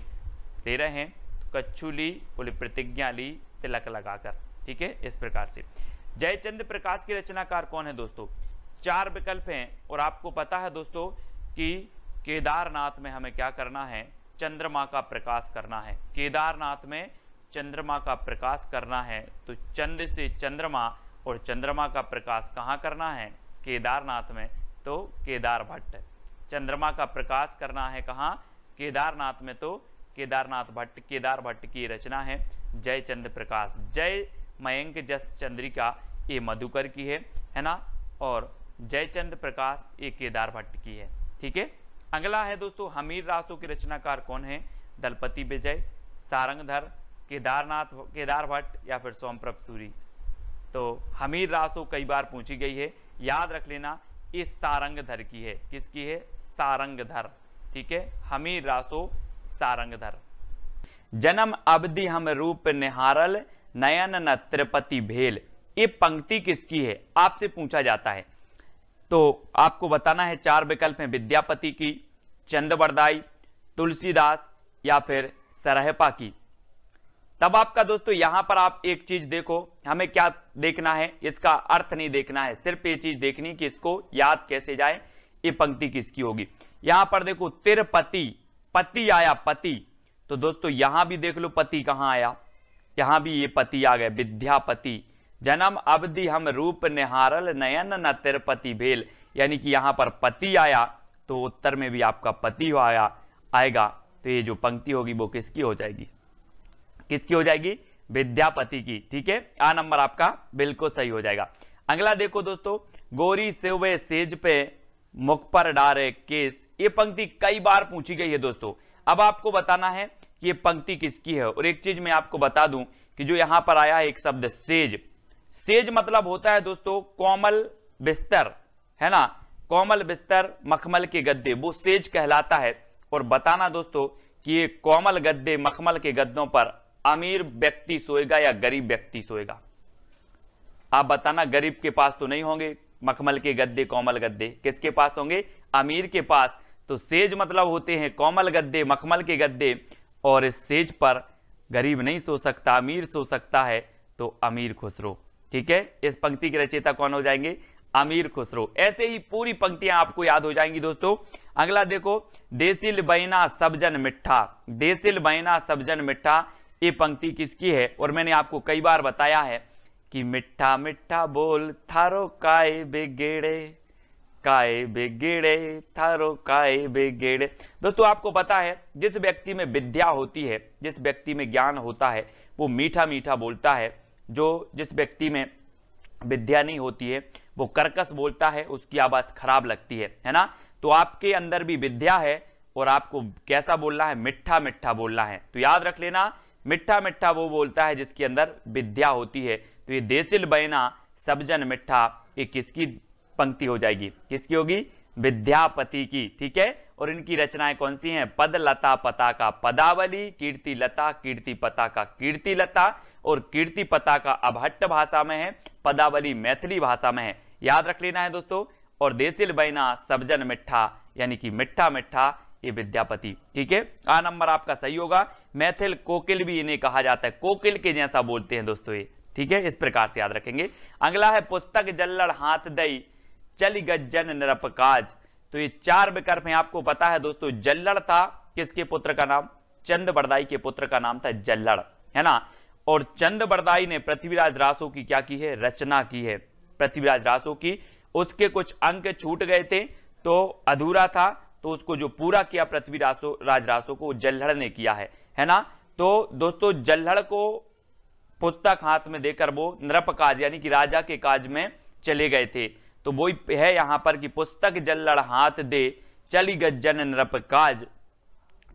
ले रहे हैं, तो कच्छुली बोले प्रतिज्ञा ली तिलक लगाकर, ठीक है, इस प्रकार से। जयचंद्र प्रकाश के रचनाकार कौन है दोस्तों? 4 विकल्प हैं, और आपको पता है दोस्तों कि केदारनाथ में हमें क्या करना है? चंद्रमा का प्रकाश करना है। केदारनाथ में चंद्रमा का प्रकाश करना है, तो चंद्र से चंद्रमा, और चंद्रमा का प्रकाश कहाँ करना है? केदारनाथ में, तो केदार भट्ट। चंद्रमा का प्रकाश करना है कहाँ? केदारनाथ में, तो केदारनाथ भट्ट, केदार भट्ट की रचना है जयचंद्र प्रकाश। जय मयंक जस चंद्रिका ये मधुकर की है ना, और जयचंद्र प्रकाश ये केदार भट्ट की है, ठीक है। अगला है दोस्तों हमीर रासों के रचनाकार कौन है? दलपति विजय, सारंगधर, केदार भट्ट या फिर सोमप्रभ सूरी। तो हमीर रासो कई बार पूछी गई है, याद रख लेना, ये सारंगधर की है। किसकी है? सारंगधर, ठीक है, हमीर रासो सारंगधर। जन्म अवधि हम रूप निहारल, नयन न त्रिपति भेल, ये पंक्ति किसकी है? आपसे पूछा जाता है, तो आपको बताना है। 4 विकल्प हैं, विद्यापति की, चंद्रवरदाई, तुलसीदास या फिर सरहपा की। तब आपका दोस्तों यहां पर आप एक चीज देखो, हमें क्या देखना है, इसका अर्थ नहीं देखना है, सिर्फ ये चीज देखनी कि इसको याद कैसे जाए, ये पंक्ति किसकी होगी। यहां पर देखो तिरपति, पति आया, पति, तो दोस्तों यहां भी देख लो पति कहां आया, यहां भी ये पति आ गए, विद्यापति। जन्म अवधि हम रूप निहारल, नयन न तिरपति भेल, यानी कि यहां पर पति आया, तो उत्तर में भी आपका पति आएगा, तो ये जो पंक्ति होगी वो किसकी हो जाएगी? किसकी हो जाएगी? विद्यापति की, ठीक है। आ नंबर आपका बिल्कुल सही हो जाएगा। अगला देखो दोस्तों, गोरी सेवे सेज पे मुख पर डारे केस, ये पंक्ति कई बार पूछी गई है दोस्तों। अब आपको बताना है कि ये पंक्ति किसकी है। और एक चीज मैं आपको बता दूं कि जो यहां पर आया है एक शब्द सेज, सेज मतलब होता है दोस्तों कोमल बिस्तर, है ना, कोमल बिस्तर, मखमल के गद्दे, वो सेज कहलाता है। और बताना दोस्तों कि ये कोमल गद्दे, मखमल के गद्दों पर अमीर व्यक्ति सोएगा या गरीब व्यक्ति सोएगा? आप बताना, गरीब के पास तो नहीं होंगे मखमल के गद्दे, कोमल गद्दे, किसके पास होंगे? अमीर के पास। तो सेज मतलब होते हैं कोमल गद्दे, मखमल के गद्दे, और इस सेज पर गरीब नहीं सो सकता, अमीर सो सकता है, तो अमीर खुसरो। ठीक है, इस पंक्ति के रचयिता कौन हो जाएंगे? अमीर खुसरो। ऐसे ही पूरी पंक्तियां आपको याद हो जाएंगी दोस्तों। अगला देखो, देसिल बैना सबजन मिठा, देसिल बैना सबजन मिठा, ये पंक्ति किसकी है? और मैंने आपको कई बार बताया है कि मिठा मिठा बोल थारो काय बेगेड़े, काय बेगेड़े थारो काय बेगेड़े। दोस्तों आपको पता है, जिस व्यक्ति में विद्या होती है, जिस व्यक्ति में ज्ञान होता है, वो मीठा मीठा बोलता है। जिस व्यक्ति में विद्या नहीं होती है वो कर्कश बोलता है, उसकी आवाज खराब लगती है ना। तो आपके अंदर भी विद्या है और आपको कैसा बोलना है? मिठा मिठा बोलना है। तो याद रख लेना, मिठा मिठा वो बोलता है जिसके अंदर विद्या होती है। तो ये देसिल बैना सबजन मिठा, ये किसकी पंक्ति हो जाएगी? किसकी होगी? विद्यापति की। ठीक है, और इनकी रचनाएं कौन सी हैं? पद लता पताका पदावली, कीर्ति लता कीर्ति पताका कीर्ति लता, और कीर्ति पताका अभट्ट भाषा में है, पदावली मैथिली भाषा में है। याद रख लेना है दोस्तों। और देसिल बैना सबजन मिठा, यानी कि मिठा मिठा, ये विद्यापति। ठीक है, आ नंबर आपका सही होगा। मैथिल कोकिल भी इन्हें कहा जाता है, कोकिल के जैसा बोलते हैं दोस्तों ये। ठीक है, इस प्रकार से याद रखेंगे। अगला है पुस्तक जल्लड़ हाथ दई चली गज्जन निरपकाज। तो ये 4 विकल्प हैं, आपको पता है दोस्तों। जल्लड़ था किसके पुत्र का नाम? चंद बरदाई के पुत्र का नाम था जल्लड़, है ना। और चंद बरदाई ने पृथ्वीराज रासो की क्या की है? रचना की है, पृथ्वीराज रासो की। उसके कुछ अंक छूट गए थे तो अधूरा था, तो उसको जो पूरा किया पृथ्वीराज रासो को, जल्लड़ ने किया है ना। तो दोस्तों जल्लड़ को पुस्तक हाथ में देकर वो नृपकाज यानी कि राजा के काज में चले गए थे। तो वो है यहां पर कि पुस्तक जल्लड़ हाथ दे चली गज्जन नृपकाज।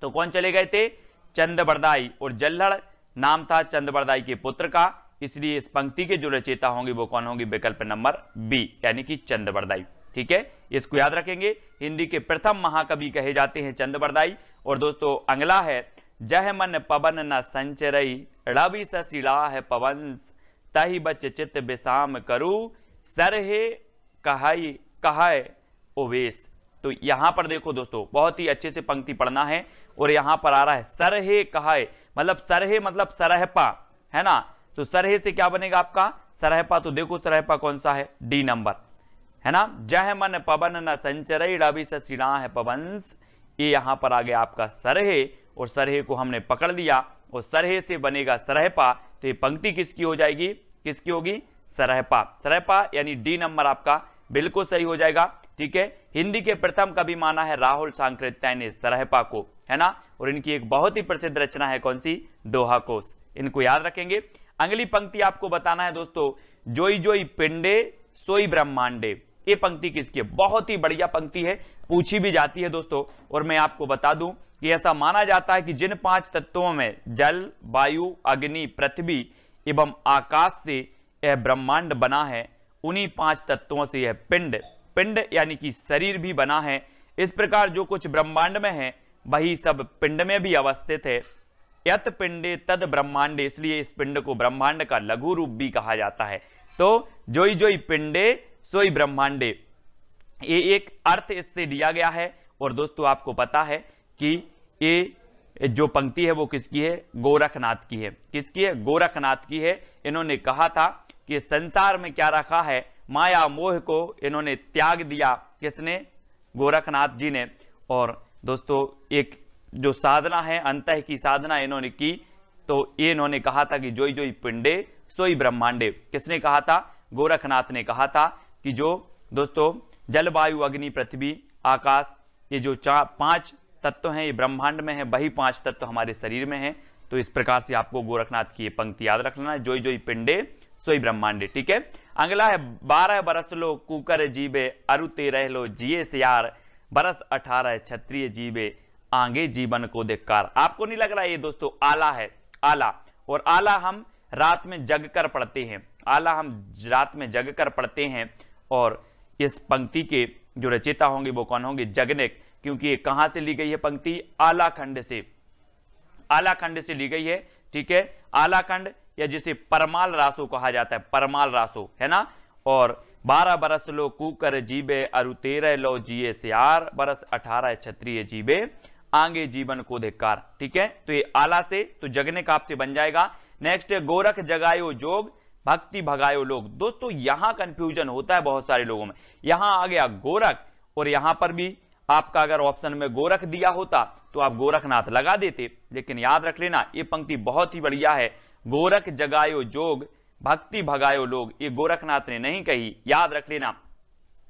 तो कौन चले गए थे? चंद बरदाई। और जल्लड़ नाम था चंद बरदाई के पुत्र का, इसलिए इस पंक्ति के जो रचयिता होंगे वो कौन होंगे? विकल्प नंबर बी, यानी कि चंद बरदाई। ठीक है, इसको याद रखेंगे। हिंदी के प्रथम महाकवि कहे जाते हैं चंद बरदाई। और दोस्तों अगला है, जह मन पवन न संचरई रवि सशिला है पवंस, तहि बच चित विसाम करू सरहे कहाय ओवेश। तो यहां पर देखो दोस्तों, बहुत ही अच्छे से पंक्ति पढ़ना है। और यहां पर आ रहा है सरहे कहाय, मतलब सरहे मतलब सरहपा, है ना। तो सरहे से क्या बनेगा आपका? सरहपा। तो देखो सरहपा कौन सा है? डी नंबर, है ना। जह मन पवन न संचरई रवि सशिला है पवंस, ये यहां पर आ गया आपका सरहे। और सरहे को हमने पकड़ लिया और सरहे से बनेगा सरहपा। तो ये पंक्ति किसकी हो जाएगी? किसकी होगी? सरहपा। सरहपा यानी डी नंबर आपका बिल्कुल सही हो जाएगा। ठीक है, हिंदी के प्रथम कवि माना है राहुल सांकृत्याय ने सरहपा को, है ना। और इनकी एक बहुत ही प्रसिद्ध रचना है कौन सी? दोहा कोश। इनको याद रखेंगे। अगली पंक्ति आपको बताना है दोस्तों, जोई जोई पिंडे सोई ब्रह्मांडे। ये पंक्ति किसकी है? बहुत ही बढ़िया पंक्ति है, पूछी भी जाती है दोस्तों। और मैं आपको बता दूं कि ऐसा माना जाता है कि जिन 5 तत्वों में जल, वायु, अग्नि, पृथ्वी एवं आकाश से यह ब्रह्मांड बना है, उन्हीं 5 तत्वों से यह पिंड यानी कि शरीर भी बना है। इस प्रकार जो कुछ ब्रह्मांड में है वही सब पिंड में भी अवस्थित है। यत पिंडे तद ब्रह्मांडे, इसलिए इस पिंड को ब्रह्मांड का लघु रूप भी कहा जाता है। तो जोई जोई पिंडे सोई ब्रह्मांडे, ये एक अर्थ इससे लिया गया है। और दोस्तों आपको पता है कि ये जो पंक्ति है वो किसकी है? गोरखनाथ की है। किसकी है? गोरखनाथ की है। इन्होंने कहा था कि संसार में क्या रखा है? माया मोह को इन्होंने त्याग दिया। किसने? गोरखनाथ जी ने। और दोस्तों एक जो साधना है, अंतः की साधना इन्होंने की। तो ये इन्होंने कहा था कि जोई जोई पिंडे सोई ब्रह्मांडे। किसने कहा था? गोरखनाथ ने कहा था कि जो दोस्तों जलवायु, अग्नि, पृथ्वी, आकाश, ये जो 5 तत्व हैं ये ब्रह्मांड में है, वही 5 तत्व हमारे शरीर में हैं। तो इस प्रकार से आपको गोरखनाथ की ये पंक्ति याद रखना है, जोई जोई पिंडे सोई ब्रह्मांडे। ठीक है, अगला है 12 बरस लो कुकर जीबे अरु 13 लो जिए सियार, बरस 18 क्षत्रिय जीबे आगे जीवन को धिक्कार। आपको नहीं लग रहा है ये दोस्तों आला है? आला। और आला हम रात में जग कर पढ़ते हैं, आला हम रात में जग कर पढ़ते हैं। और इस पंक्ति के जो रचयिता होंगे वो कौन होंगे? जगनेक। क्योंकि ये कहां से ली गई है पंक्ति? आलाखंड से, आलाखंड से ली गई है। ठीक है, आलाखंड या जिसे परमाल रासो कहा जाता है, परमाल रासो, है ना। और 12 बरस लो कुकर जीबे अरु 13 लो जिए सियार, बरस 18 क्षत्रिय जीबे आगे जीवन को धिक्कार। ठीक है, तो ये आला से तो जगने का आपसे बन जाएगा। नेक्स्ट है गोरख जगायो जोग भक्ति भगायो लोग। दोस्तों यहां कंफ्यूजन होता है बहुत सारे लोगों में, यहां आ गया गोरख और यहां पर भी आपका अगर ऑप्शन में गोरख दिया होता तो आप गोरखनाथ लगा देते, लेकिन याद रख लेना ये पंक्ति बहुत ही बढ़िया है। गोरख जगायो जोग भक्ति भगायो लोग, ये गोरखनाथ ने नहीं कही, याद रख लेना।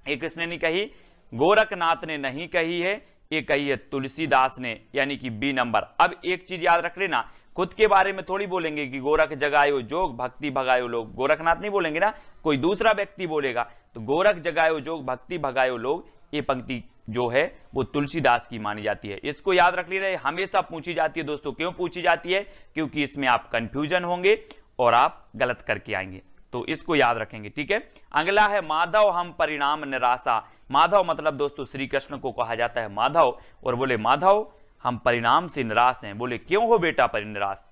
ये किसने नहीं कही? गोरखनाथ ने नहीं कही है, ये कही है तुलसीदास ने, यानी कि बी नंबर। अब एक चीज याद रख लेना, खुद के बारे में थोड़ी बोलेंगे कि गोरख जगायो जोग भक्ति भगायो लोग, गोरखनाथ नहीं बोलेंगे ना, कोई दूसरा व्यक्ति बोलेगा। तो गोरख जगायो जोग भक्ति भगायो लोग, ये पंक्ति जो है वो तुलसीदास की मानी जाती है। इसको याद रख लेना, हमेशा पूछी जाती है दोस्तों। क्यों पूछी जाती है? क्योंकि इसमें आप कंफ्यूजन होंगे और आप गलत करके आएंगे, तो इसको याद रखेंगे। ठीक है, अगला है माधव हम परिणाम निराशा। माधव मतलब दोस्तों श्री कृष्ण को कहा जाता है माधव, और बोले माधव हम परिणाम से निराश हैं। बोले क्यों हो बेटा निराश?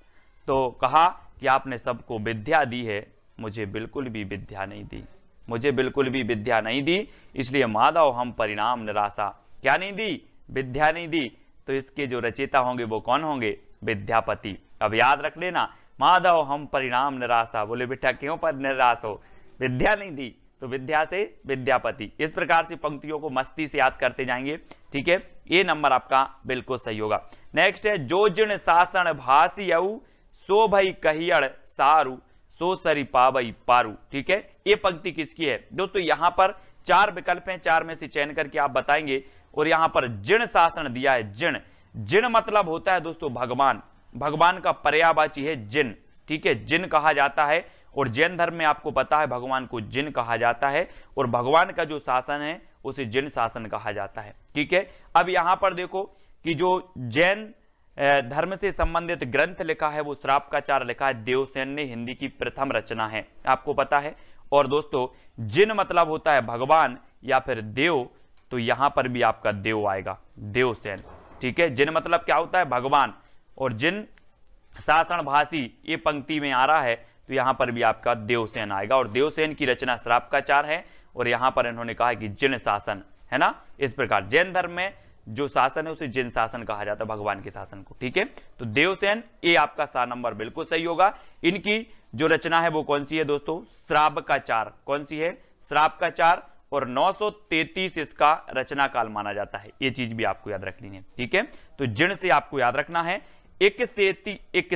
तो कहा कि आपने सबको विद्या दी है, मुझे बिल्कुल भी विद्या नहीं दी, मुझे बिल्कुल भी विद्या नहीं दी, इसलिए माधव हम परिणाम निराशा। क्या नहीं दी? विद्या नहीं दी। तो इसके जो रचयिता होंगे वो कौन होंगे? विद्यापति। अब याद रख लेना, माधव हम परिणाम निराशा। बोले बेटा क्यों पर निराश हो? विद्या नहीं दी, तो विद्या से विद्यापति। इस प्रकार से पंक्तियों को मस्ती से याद करते जाएंगे। ठीक है, ये नंबर आपका बिल्कुल सही होगा। नेक्स्ट है जो जिण शासन भासियऊ सो भई कहियड़ सारू सो सरी पावई पारू। ठीक है, ये पंक्ति किसकी है दोस्तों? यहां पर 4 विकल्प हैं, 4 में से चयन करके आप बताएंगे। और यहां पर जिण शासन दिया है। जिण, जिण मतलब होता है दोस्तों भगवान, भगवान का पर्यायवाची है जिन। ठीक है, जिन कहा जाता है, और जैन धर्म में आपको पता है भगवान को जिन कहा जाता है, और भगवान का जो शासन है उसे जिन शासन कहा जाता है। ठीक है, अब यहां पर देखो कि जो जैन धर्म से संबंधित ग्रंथ लिखा है वो श्रापकाचार लिखा है, देवसेन ने हिंदी की प्रथम रचना है, आपको पता है। और दोस्तों जिन मतलब होता है भगवान या फिर देव, तो यहां पर भी आपका देव आएगा, देवसेन। ठीक है, जिन मतलब क्या होता है? भगवान। और जिन शासन भाषी ये पंक्ति में आ रहा है, तो यहां पर भी आपका देवसेन आएगा। और देवसेन की रचना श्रापकाचार है, और यहां पर इन्होंने कहा कि जिन शासन है ना। इस प्रकार जैन धर्म में जो शासन है उसे जिन शासन कहा जाता है, भगवान के शासन को। ठीक है, तो देवसेन ये आपका सा नंबर बिल्कुल सही होगा। इनकी जो रचना है वो कौन सी है दोस्तों? श्रावकाचार। कौन सी है? श्रावकाचार। और 933 इसका रचना काल माना जाता है, ये चीज भी आपको याद रखनी है। ठीक है, तो जिन से आपको याद रखना है एक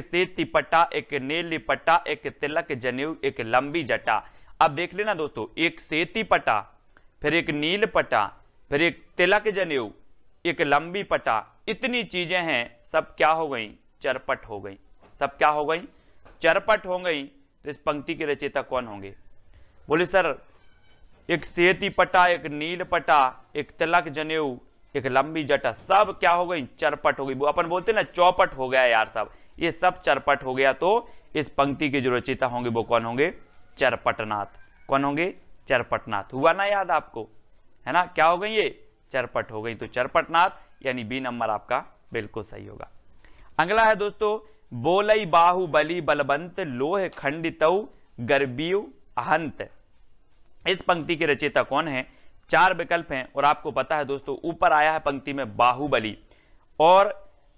सेती पट्टा, एक नीली पट्टा, एक तिलक जनेऊ, एक लंबी जटा। अब देख लेना दोस्तों, एक सेती पट्टा, फिर एक नील पट्टा, फिर एक तिलक जनेऊ, एक लंबी पट्टा, इतनी चीजें हैं, सब क्या हो गई? चरपट हो गई। सब क्या हो गई? चरपट हो गई। तो इस पंक्ति के रचयिता कौन होंगे? बोले सर एक सेती पट्टा, एक नील पट्टा, एक तिलक जनेऊ, एक लंबी जटा, सब क्या हो गई? चरपट हो गई। वो अपन बोलते ना चौपट हो गया यार, सब ये सब चरपट हो गया। तो इस पंक्ति के जो रचयिता होंगे वो कौन होंगे? चरपटनाथ। कौन होंगे? चरपटनाथ। हुआ ना याद आपको, है ना? क्या हो गई? ये चरपट हो गई। तो चरपटनाथ यानी बी नंबर आपका बिल्कुल सही होगा। अगला है दोस्तों बोलई बाहुबली बलवंत लोह खंडितऊ गर्बियु अहंत। इस पंक्ति के रचयिता कौन है? 4 विकल्प हैं, और आपको पता है दोस्तों ऊपर आया है पंक्ति में बाहुबली, और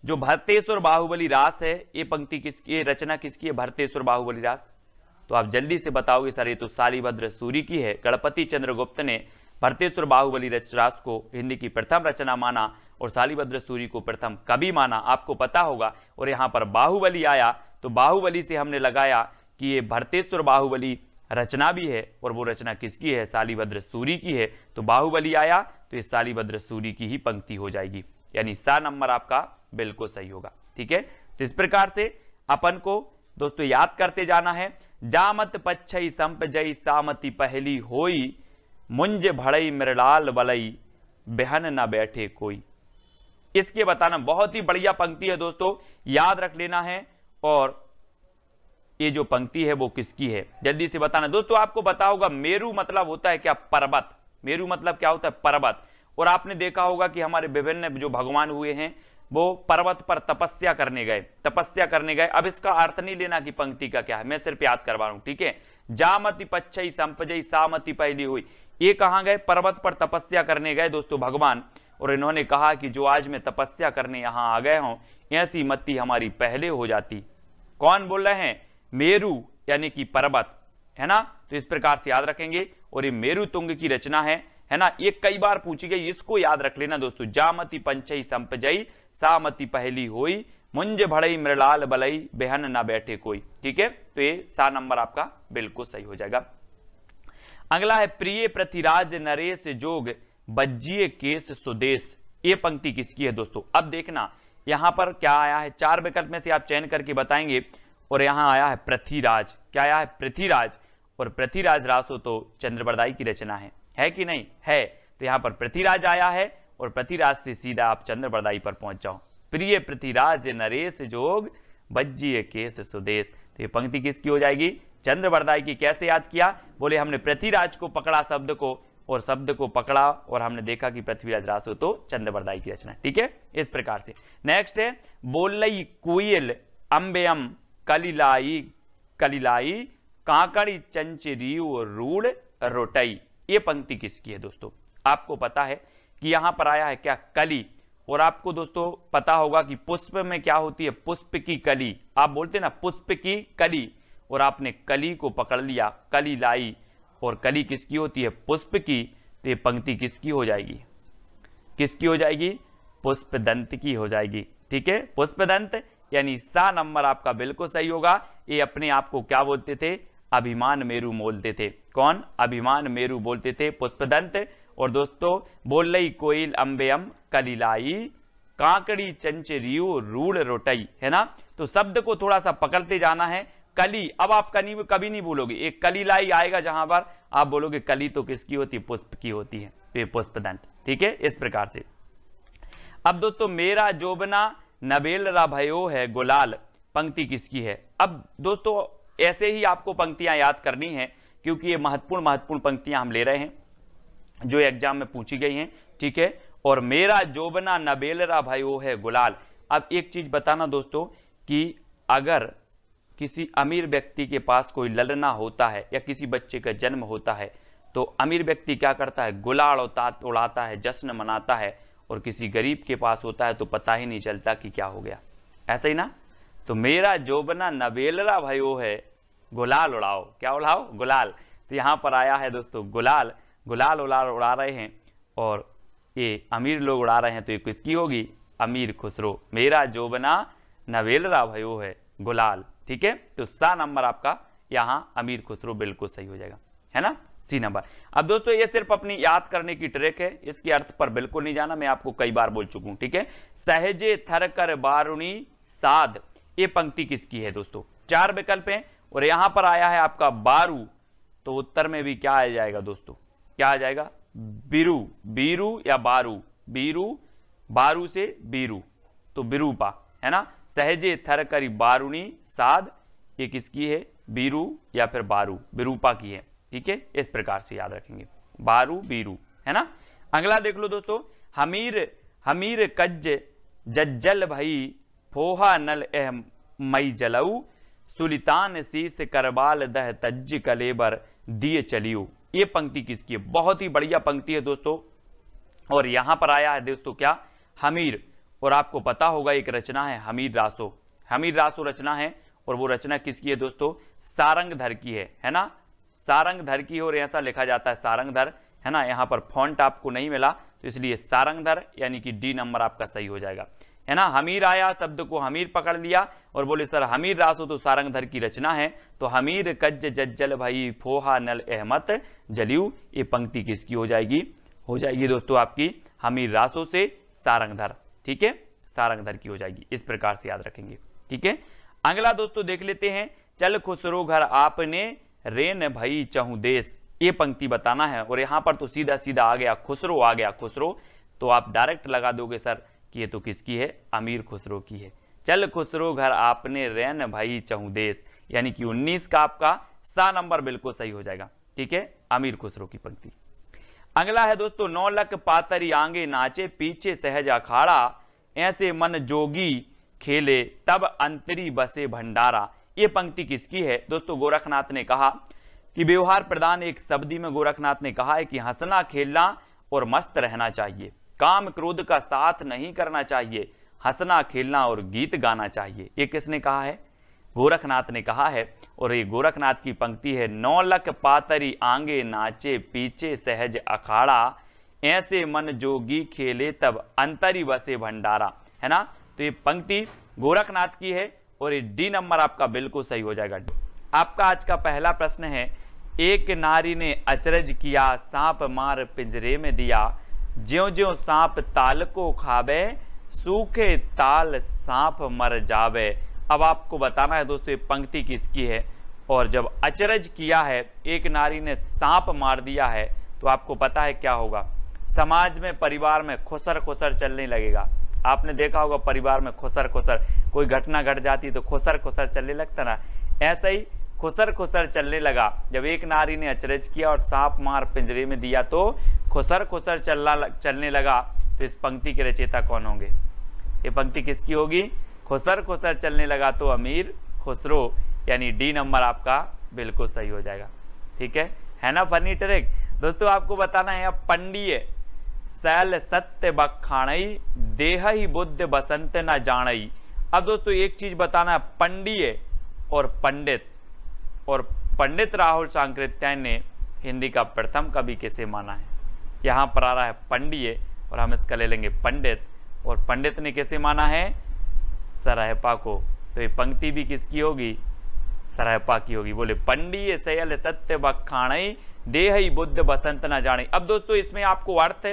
जो भरतेश्वर बाहुबली रास है ये पंक्ति किसकी, ये रचना किसकी है? भरतेश्वर बाहुबली रास। तो आप जल्दी से बताओगे सर ये तो शालिभद्र सूरी की है। गणपति चंद्रगुप्त ने भरतेश्वर बाहुबली रास को हिंदी की प्रथम रचना माना, और शालिभद्र सूरी को प्रथम कवि माना, आपको पता होगा। और यहाँ पर बाहुबली आया, तो बाहुबली से हमने लगाया कि ये भरतेश्वर बाहुबली रचना भी है, और वो रचना किसकी है? शालिभद्र सूरी की है। तो बाहुबली आया तो ये शालिभद्र सूरी की ही पंक्ति हो जाएगी, यानी सा नंबर आपका बिल्कुल सही होगा। ठीक है, तो इस प्रकार से अपन को दोस्तों याद करते जाना है। जामत पच्छई संप जई सामति पहली होई, मुंज भड़ई मृलाल बलई बेहन न बैठे कोई। इसके बताना बहुत ही बढ़िया पंक्ति है दोस्तों, याद रख लेना है। और ये जो पंक्ति है वो किसकी है जल्दी से बताना दोस्तों। आपको पता होगा मेरू मतलब होता है क्या? पर्वत। मेरू मतलब क्या होता है? पर्वत। और आपने देखा होगा कि हमारे विभिन्न जो भगवान हुए हैं वो पर्वत पर तपस्या करने गए, तपस्या करने गए। अब इसका अर्थ नहीं लेना कि पंक्ति का क्या है, मैं सिर्फ याद करवा रहा हूं। ठीक है, जामति पच्छई संपजई सामति पहली हुई, ये कहां गए? पर्वत पर तपस्या करने गए दोस्तों भगवान। और इन्होंने कहा कि जो आज मैं तपस्या करने यहाँ आ गए हूं, ऐसी मति हमारी पहले हो जाती। कौन बोल रहे हैं? मेरू यानी कि पर्वत, है ना। तो इस प्रकार से याद रखेंगे। और ये मेरु तुंग की रचना है ना। ये कई बार पूछी गई, इसको याद रख लेना दोस्तों। जामति पंचई संपजई सामति पहली होई, मुंज भड़ई मृलाल बलई बेहन ना बैठे कोई। ठीक है, तो ये सा नंबर आपका बिल्कुल सही हो जाएगा। अगला है प्रिय पृथ्वीराज नरेश जोग बज्जिए केस सुदेश। ये पंक्ति किसकी है दोस्तों? अब देखना यहां पर क्या आया है, 4 विकल्प में से आप चयन करके बताएंगे। और यहां आया है पृथ्वीराज। क्या आया है? पृथ्वीराज। और पृथ्वीराज रासो तो चंद्रबरदाई की रचना है कि नहीं? है। तो यहां पर पृथ्वीराज आया है और पृथ्वीराज से सीधा आप चंद्रबरदाई पर पहुंच जाओ। प्रिय पृथ्वीराज नरेश जोग बज्जिए केस सुदेश। तो ये पंक्ति किसकी हो जाएगी? चंद्रबरदाई की। कैसे याद किया? बोले हमने पृथ्वीराज को पकड़ा शब्द को, और शब्द को पकड़ा और हमने देखा कि पृथ्वीराज रासो तो चंद्रबरदाई की रचना। ठीक है, इस प्रकार से। नेक्स्ट है बोलई कुयल अंबेयम कलिलाई कलिलाई काकड़ी चंचरी रूढ़ रोटई। ये पंक्ति किसकी है दोस्तों? आपको पता है कि यहां पर आया है क्या? कली। और आपको दोस्तों पता होगा कि पुष्प में क्या होती है? पुष्प की कली। आप बोलते ना पुष्प की कली, और आपने कली को पकड़ लिया, कली लाई। और कली किसकी होती है? पुष्प की। तो ये पंक्ति किसकी हो जाएगी? किसकी हो जाएगी? पुष्पदंत की हो जाएगी। ठीक है, पुष्पदंत यानी सा नंबर आपका बिल्कुल सही होगा। ये अपने आप को क्या बोलते थे? अभिमान मेरु बोलते थे। कौन? अभिमान मेरु बोलते थे, पुष्पदंत। और दोस्तों बोलई कोयल अंबेयम कलिलाई काकड़ी चंचरियो रूढ़ रोटई, है ना। तो शब्द को थोड़ा सा पकड़ते जाना है। कली, अब आप कभी नहीं बोलोगे, एक कलिलाई आएगा जहां पर आप बोलोगे कली तो किसकी होती है? पुष्प की होती है। तो ये पुष्पदंत। ठीक है, इस प्रकार से। अब दोस्तों मेरा जोबना नबेलरा भयो है गुलाल, पंक्ति किसकी है? अब दोस्तों ऐसे ही आपको पंक्तियां याद करनी है, क्योंकि ये महत्वपूर्ण पंक्तियां हम ले रहे हैं जो एग्जाम में पूछी गई हैं। ठीक है, और मेरा जोबना नबेलरा भयो है गुलाल। अब एक चीज बताना दोस्तों कि अगर किसी अमीर व्यक्ति के पास कोई ललना होता है या किसी बच्चे का जन्म होता है, तो अमीर व्यक्ति क्या करता है? गुलाल उड़ाता है, जश्न मनाता है। और किसी गरीब के पास होता है तो पता ही नहीं चलता कि क्या हो गया। ऐसा ही ना। तो मेरा जोबना नबेलरा भयो है गुलाल उड़ाओ। क्या उड़ाओ? गुलाल। तो यहां पर आया है दोस्तों गुलाल। गुलाल उड़ा रहे हैं और ये अमीर लोग उड़ा रहे हैं, तो ये किसकी होगी? अमीर खुसरो। मेरा जोबना नबेलरा भयो है गुलाल। ठीक है, तो सा नंबर आपका यहां अमीर खुसरो बिल्कुल सही हो जाएगा, है ना, सी नंबर। अब दोस्तों ये सिर्फ अपनी याद करने की ट्रिक है, इसके अर्थ पर बिल्कुल नहीं जाना, मैं आपको कई बार बोल चुका हूं। ठीक है, सहजे थर कर बारुणी साध, ये पंक्ति किसकी है दोस्तों? 4 विकल्प हैं और यहां पर आया है आपका बारू। तो उत्तर में भी क्या आ जाएगा दोस्तों? क्या आ जाएगा? बीरू, बीरू या बारू, बीरू, बारू से बीरू, तो बिरूपा, है ना। सहजे थर करी बारुणी साध, ये किसकी है? बीरू या फिर बारू, बिरूपा की है। ठीक है, इस प्रकार से याद रखेंगे, बारू बीरू, है ना। अगला देख लो दोस्तों, हमीर हमीर कज्ज जज्जल भई फोहा नल एह मई जलऊ सुलितान शीस करबाल दह तज्ज कलेबर दिए चलियो। ये पंक्ति किसकी है? बहुत ही बढ़िया पंक्ति है दोस्तों। और यहां पर आया है दोस्तों क्या? हमीर। और आपको पता होगा एक रचना है हमीर रासो, हमीर रासो रचना है। और वो रचना किसकी है दोस्तों? सारंगधर की है ना। सारंगधर की, और ऐसा लिखा जाता है सारंगधर, है ना। यहाँ पर फॉन्ट आपको नहीं मिला तो इसलिए सारंगधर यानी कि डी नंबर आपका सही हो जाएगा, है ना। हमीर आया, शब्द को हमीर पकड़ लिया और बोले सर हमीर रासो तो सारंगधर की रचना है, तो हमीर कज्ज जज्जल भाई फोहा नल अहमत जलियू, ये पंक्ति किसकी हो जाएगी? हो जाएगी दोस्तों आपकी हमीर रासो से सारंगधर। ठीक है, सारंगधर की हो जाएगी। इस प्रकार से याद रखेंगे। ठीक है, अगला दोस्तों देख लेते हैं, चल खुसरो घर आपने रेन भई चहु देश, ये पंक्ति बताना है। और यहां पर तो सीधा सीधा आ गया खुसरो, आ गया खुसरो, तो आप डायरेक्ट लगा दोगे सर कि ये तो किसकी है? अमीर खुसरो की है। चल खुसरो घर आपने रेन भई चहु देश, यानी कि 19 का आपका सा नंबर बिल्कुल सही हो जाएगा। ठीक है, अमीर खुसरो की पंक्ति। अगला है दोस्तों, 9 लख पातरी आंगे नाचे पीछे सहज अखाड़ा ऐसे मन जोगी खेले तब अंतरी बसे भंडारा, ये पंक्ति किसकी है दोस्तों? गोरखनाथ ने कहा कि व्यवहार प्रधान एक शब्दी में गोरखनाथ ने कहा है कि हंसना खेलना और मस्त रहना चाहिए। काम क्रोध का साथ नहीं करना चाहिए, हंसना खेलना और गीत गाना चाहिए। ये किसने कहा है? गोरखनाथ ने कहा है। और ये गोरखनाथ की पंक्ति है, 9 लख पातरी आंगे नाचे पीछे सहज अखाड़ा, ऐसे मन जोगी खेले तब अंतरी बसे भंडारा, है ना। तो ये पंक्ति गोरखनाथ की है और ये डी नंबर आपका बिल्कुल सही हो जाएगा। आपका आज का पहला प्रश्न है, एक नारी ने अचरज किया, सांप मार पिंजरे में दिया, ज्यों ज्यों सांप ताल को खावे, सूखे ताल सांप मर जावे। अब आपको बताना है दोस्तों ये पंक्ति किसकी है। और जब अचरज किया है, एक नारी ने सांप मार दिया है, तो आपको पता है क्या होगा, समाज में परिवार में खुसर खुसर चलने लगेगा। आपने देखा होगा परिवार में खुसर खुसर, कोई घटना घट जाती तो खुसर खुसर चलने लगता ना, ऐसा ही खुसर खुसर चलने लगा। जब एक नारी ने अचरज किया और सांप मार पिंजरे में दिया तो खुसर खुसर चलने लगा। तो इस पंक्ति के रचयिता कौन होंगे? ये पंक्ति किसकी होगी? खुसर खुसर चलने लगा तो अमीर खुसरो, यानी डी नंबर आपका बिल्कुल सही हो जाएगा। ठीक है ना फनी ट्रिक। दोस्तों आपको बताना है, अब पंडिये सैल सत्य बखाणई, देह ही बुद्ध बसंत न जानई। अब दोस्तों एक चीज बताना है, पंडिये और पंडित, और पंडित राहुल सांकृत्यायन ने हिंदी का प्रथम कवि किसे माना है? यहाँ पर आ रहा है पंडिये और हम इसका ले लेंगे पंडित, और पंडित ने किसे माना है? सराहपा को। तो ये पंक्ति भी किसकी होगी? सराहपा की होगी। बोले पंडिये सयल सत्य बखाणई, देह ही बुद्ध बसंत न जाने। अब दोस्तों इसमें आपको अर्थ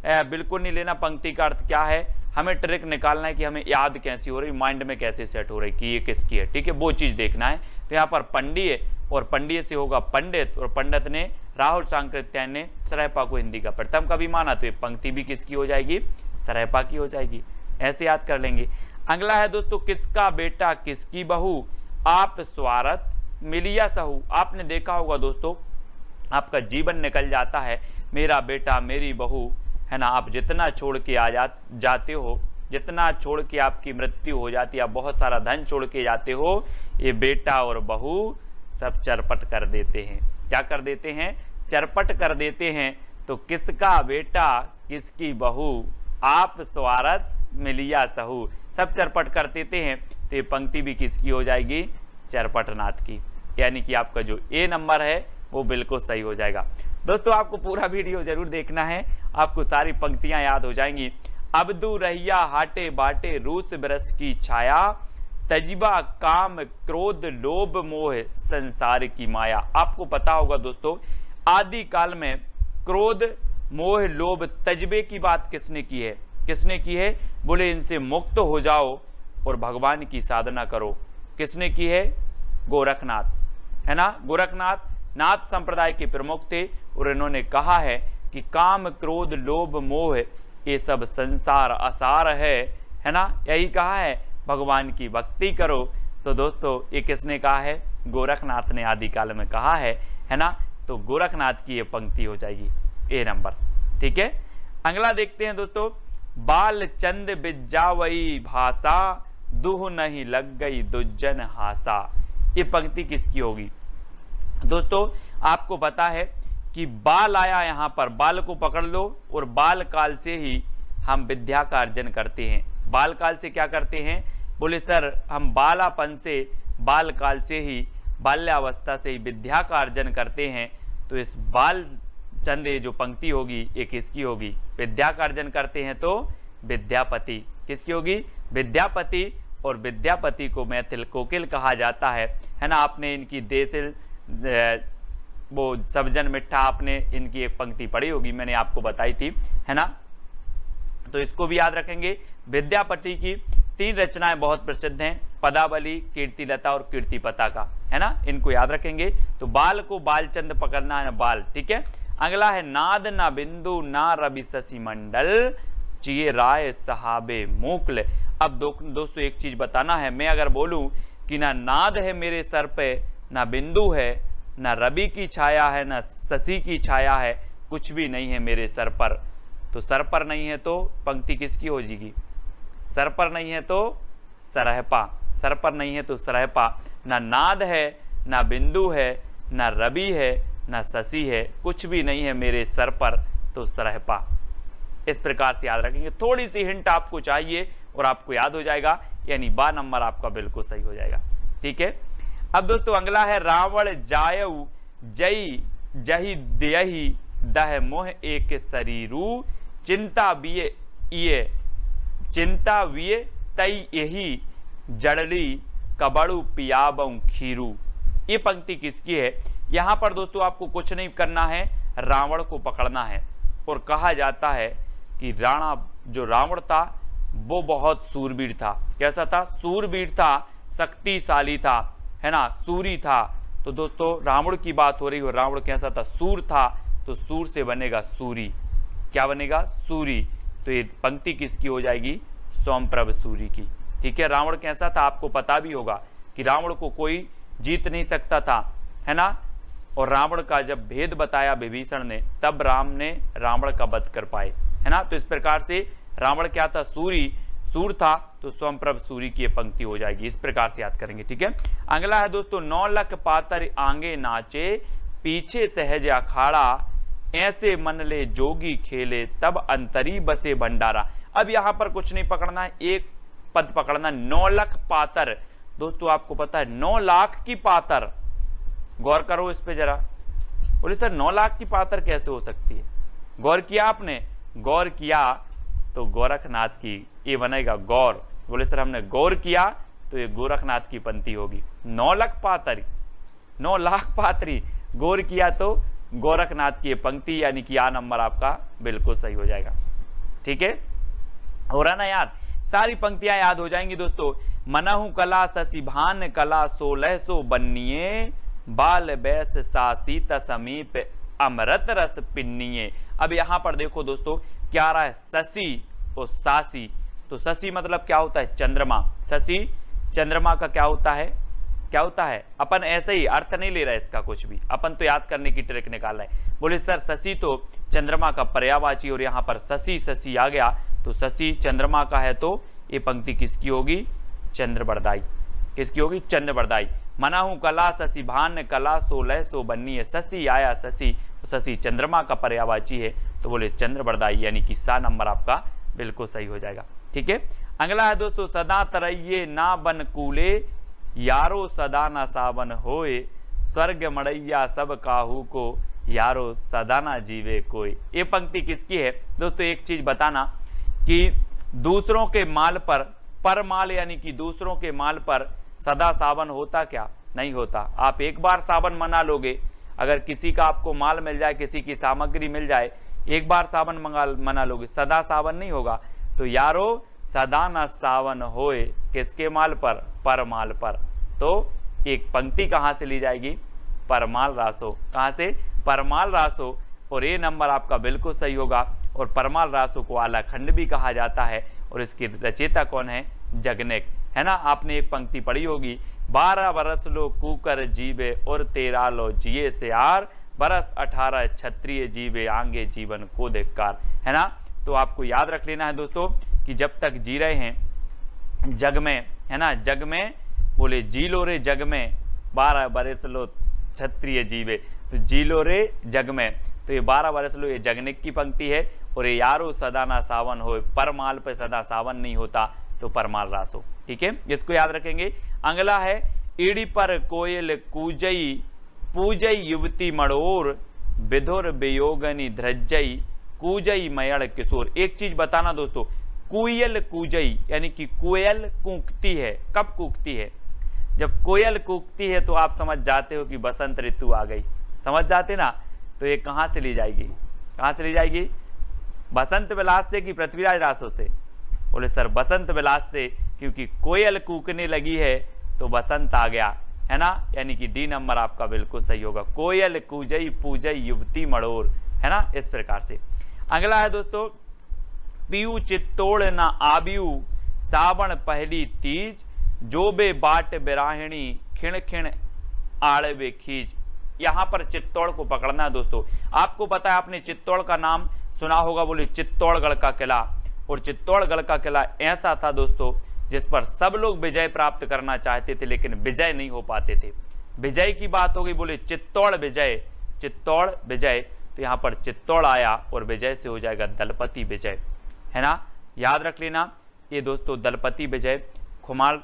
बिल्कुल नहीं लेना, पंक्ति का अर्थ क्या है, हमें ट्रिक निकालना है कि हमें याद कैसी हो रही, माइंड में कैसे सेट हो रही कि ये किसकी है। ठीक है, वो चीज देखना है। तो यहाँ पर पंडिये और पंडिये से होगा पंडित, और पंडित ने राहुल सांकृत्यायन ने सराहपा को हिंदी का प्रथम कवि माना, तो ये पंक्ति भी किसकी हो जाएगी? सराहपा की हो जाएगी। ऐसे याद कर लेंगे। अगला है दोस्तों, किसका बेटा किसकी बहू, आप स्वार्थ मिलिया सहू। आपने देखा होगा दोस्तों, आपका जीवन निकल जाता है, मेरा बेटा मेरी बहू, है ना। आप जितना छोड़ के जाते हो, जितना छोड़ के आपकी मृत्यु हो जाती है, आप बहुत सारा धन छोड़ के जाते हो, ये बेटा और बहू सब चरपट कर देते हैं। क्या कर देते हैं? चरपट कर देते हैं। तो किसका बेटा किसकी बहू, आप स्वार्थ मिलिया सहू, सब चरपट कर देते हैं। तो ये पंक्ति भी किसकी हो जाएगी? चरपटनाथ की, यानी कि आपका जो ए नंबर है वो बिल्कुल सही हो जाएगा। दोस्तों आपको पूरा वीडियो जरूर देखना है, आपको सारी पंक्तियां याद हो जाएंगी। अबदू रहिया हाटे बाटे, रूस बरस की छाया, तजबा काम क्रोध लोभ मोह संसार की माया। आपको पता होगा दोस्तों, आदि काल में क्रोध मोह लोभ तजबे की बात किसने की है? किसने की है? बोले इनसे मुक्त हो जाओ और भगवान की साधना करो। किसने की है? गोरखनाथ, है ना। गोरखनाथ नाथ संप्रदाय के प्रमुख थे और इन्होंने कहा है कि काम क्रोध लोभ मोह ये सब संसार असार है ना। यही कहा है, भगवान की भक्ति करो। तो दोस्तों ये किसने कहा है? गोरखनाथ ने आदिकाल में कहा है ना। तो गोरखनाथ की ये पंक्ति हो जाएगी ए नंबर। ठीक है, अगला देखते हैं दोस्तों, बाल चंद बिजावई भाषा, दुह नहीं लग गई दुज्जन हासा। ये पंक्ति किसकी होगी? दोस्तों आपको पता है कि बाल आया, यहाँ पर बाल को पकड़ लो, और बाल काल से ही हम विद्या का अर्जन करते हैं। बाल काल से क्या करते हैं? बोले सर हम बालापन से, बाल काल से ही, बाल्यावस्था से ही विद्या का अर्जन करते हैं। तो इस बाल चंद ये जो पंक्ति होगी ये किसकी होगी? विद्या का अर्जन करते हैं तो विद्यापति। किसकी होगी? विद्यापति। और विद्यापति को मैथिल कोकिल कहा जाता है ना। आपने इनकी देसिल वो सबजन मिठा, आपने इनकी एक पंक्ति पढ़ी होगी, मैंने आपको बताई थी, है ना। तो इसको भी याद रखेंगे। विद्यापति की 3 रचनाएं बहुत प्रसिद्ध हैं, पदावली, कीर्तिलता और कीर्तिपता का, है ना। इनको याद रखेंगे। तो बाल को बालचंद पकड़ना है, बाल। ठीक है, अगला है नाद ना बिंदु ना रवि शशि मंडल, चिए राय सहाबे मोकल। अब दोस्तों एक चीज बताना है, मैं अगर बोलूं कि ना नाद है मेरे सर पे, ना बिंदु है, ना रवि की छाया है, ना शशि की छाया है, कुछ भी नहीं है मेरे सर पर, तो सर पर नहीं है तो पंक्ति किसकी हो जाएगी? सर पर नहीं है तो सरहपा, सर पर नहीं है तो सरहपा। ना नाद है, ना बिंदु है, ना रवि है, ना शशि है, कुछ भी नहीं है मेरे सर पर, तो सरहपा। इस प्रकार से याद रखेंगे, थोड़ी सी हिंट आपको चाहिए और आपको याद हो जाएगा, यानी बा नंबर आपका बिल्कुल सही हो जाएगा। ठीक है, अब दोस्तों अगला है रावण जायऊ जई जही देहि दह मोह एक शरीरू चिंता विये तई यही जड़ली कबड़ू पियाबऊ खीरू। ये पंक्ति किसकी है? यहां पर दोस्तों आपको कुछ नहीं करना है, रावण को पकड़ना है। और कहा जाता है कि राणा जो रावण था वो बहुत सूरवीर था। कैसा था? सूरवीर था, शक्तिशाली था, है ना, सूरी था। तो दोस्तों रावण की बात हो रही हो, रावण कैसा था? सूर था, तो सूर से बनेगा सूरी। क्या बनेगा? सूरी। तो ये पंक्ति किसकी हो जाएगी? सोमप्रभ सूरी की। ठीक है, रावण कैसा था आपको पता भी होगा कि रावण को कोई जीत नहीं सकता था, है ना। और रावण का जब भेद बताया विभीषण ने, तब राम ने रावण का वध कर पाए, है ना। तो इस प्रकार से रावण क्या था? सूरी, सूर था, तो सोमप्रभ सूरी की पंक्ति हो जाएगी। इस प्रकार से याद करेंगे। ठीक है, अगला है दोस्तों 9 लख पातर आगे नाचे पीछे सहज अखाड़ा ऐसे मन ले जोगी खेले तब अंतरी बसे भंडारा। अब यहां पर कुछ नहीं पकड़ना है, एक पद पकड़ना। 9 लख पातर, दोस्तों आपको पता है 9 लाख की पातर, गौर करो इस पे जरा। बोले सर 9 लाख की पातर कैसे हो सकती है? गौर किया आपने? गौर किया तो गोरखनाथ की, ये बनेगा गौर। बोले सर हमने गौर किया तो ये गोरखनाथ की पंक्ति होगी। 9 लाख पातरी, 9 लाख पातरी, गौर किया तो गोरखनाथ की पंक्ति, यानी कि आ नंबर आपका बिल्कुल सही हो जाएगा। ठीक है, हो रहा ना याद? सारी पंक्तियां याद हो जाएंगी दोस्तों। मनहु कला शशिभान कला 1600 बन्निये बाल बैस सासीत समीप अमृत रस पिन्निये। अब यहां पर देखो दोस्तों क्या आ रहा है? शशि और सासी। तो शशि मतलब क्या होता है? चंद्रमा। शशि चंद्रमा का क्या होता है? क्या होता है? अपन ऐसे ही अर्थ नहीं ले रहा है इसका कुछ भी, अपन तो याद करने की ट्रिक निकाल रहा है। बोले सर शशि तो चंद्रमा का पर्यायवाची, और यहाँ पर शशि शशि आ गया, तो शशि चंद्रमा का है, तो ये पंक्ति किसकी होगी? चंद्रबरदाई। किसकी होगी? चंद्रबरदाई। मनाहू कला शशिभान कला 1600 बन्नी है, शशि आया शशि, तो शशि चंद्रमा का पर्यायवाची है, तो बोले चंद्रबरदाई, यानी कि सा नंबर आपका बिल्कुल सही हो जाएगा। ठीक है, अगला है दोस्तों सदा तरैये ना बन कूले यारो सदा ना सावन होए स्वर्ग मड़ैया सब काहू को यारो सदा ना जीवे कोई। ये पंक्ति किसकी है? दोस्तों एक चीज बताना कि दूसरों के माल पर माल, यानी कि दूसरों के माल पर सदा सावन होता क्या? नहीं होता। आप एक बार सावन मना लोगे, अगर किसी का आपको माल मिल जाए, किसी की सामग्री मिल जाए, एक बार सावन मना लोगे, सदा सावन नहीं होगा। तो यारो सदा न सावन होए, किसके माल पर? परमाल पर। तो एक पंक्ति कहां से ली जाएगी? परमाल रासो। कहां से? परमाल रासो। और ये नंबर आपका बिल्कुल सही होगा। और परमाल रासो को आलाखंड भी कहा जाता है, और इसकी रचयिता कौन है? जगनेक, है ना। आपने एक पंक्ति पढ़ी होगी, 12 बरस लो कूकर जीवे और 13 लो जिए से आर, बरस 18 क्षत्रिय जीवे आंगे जीवन को धिक्कार, है ना। तो आपको याद रख लेना है दोस्तों कि जब तक जी रहे हैं जग में, है ना, जग में, बोले जी लो रे जग में 12 बरस लो क्षत्रिय जीवे, तो जी लो रे जग में, तो ये 12 बरस लो, ये जगनिक की पंक्ति है। और ये यारो सदा ना सावन हो, परमाल पे सदा सावन नहीं होता, तो परमाल रासो। ठीक है, इसको याद रखेंगे। अगला है ईड़ी पर कोयल कूजई पूजई युवती मड़ोर विधुर वियोगनी ध्रजई कूजई मयड़ किशोर। एक चीज बताना दोस्तों, कोयल कूजई यानी कि कोयल कूकती है। कब कूकती है? जब कोयल कूकती है तो आप समझ जाते हो कि बसंत ऋतु आ गई, समझ जाते ना। तो ये कहां से ली जाएगी? कहां से ली जाएगी? बसंत विलास से कि पृथ्वीराज रासो से? बोले सर बसंत विलास से, क्योंकि कोयल कूकने लगी है तो बसंत आ गया, है ना। यानी कि डी नंबर आपका बिल्कुल सही होगा। कोयल कूजई पूजई युवती मड़ोर, है ना, इस प्रकार से। अगला है दोस्तों पीयू चित्तौड़ न आबियू सावन पहली तीज जोबे बाट बिराहिणी खिण खिण आड़वे खींच। यहां पर चित्तौड़ को पकड़ना है दोस्तों। आपको पता है, आपने चित्तौड़ का नाम सुना होगा, बोले चित्तौड़गढ़ का किला। और चित्तौड़गढ़ का किला ऐसा था दोस्तों जिस पर सब लोग विजय प्राप्त करना चाहते थे, लेकिन विजय नहीं हो पाते थे। विजय की बात हो गई, बोले चित्तौड़ विजय, चित्तौड़ विजय। तो यहाँ पर चित्तौड़ आया और विजय से हो जाएगा दलपति विजय, है ना, याद रख लेना। ये दोस्तों दलपति विजय खुमार,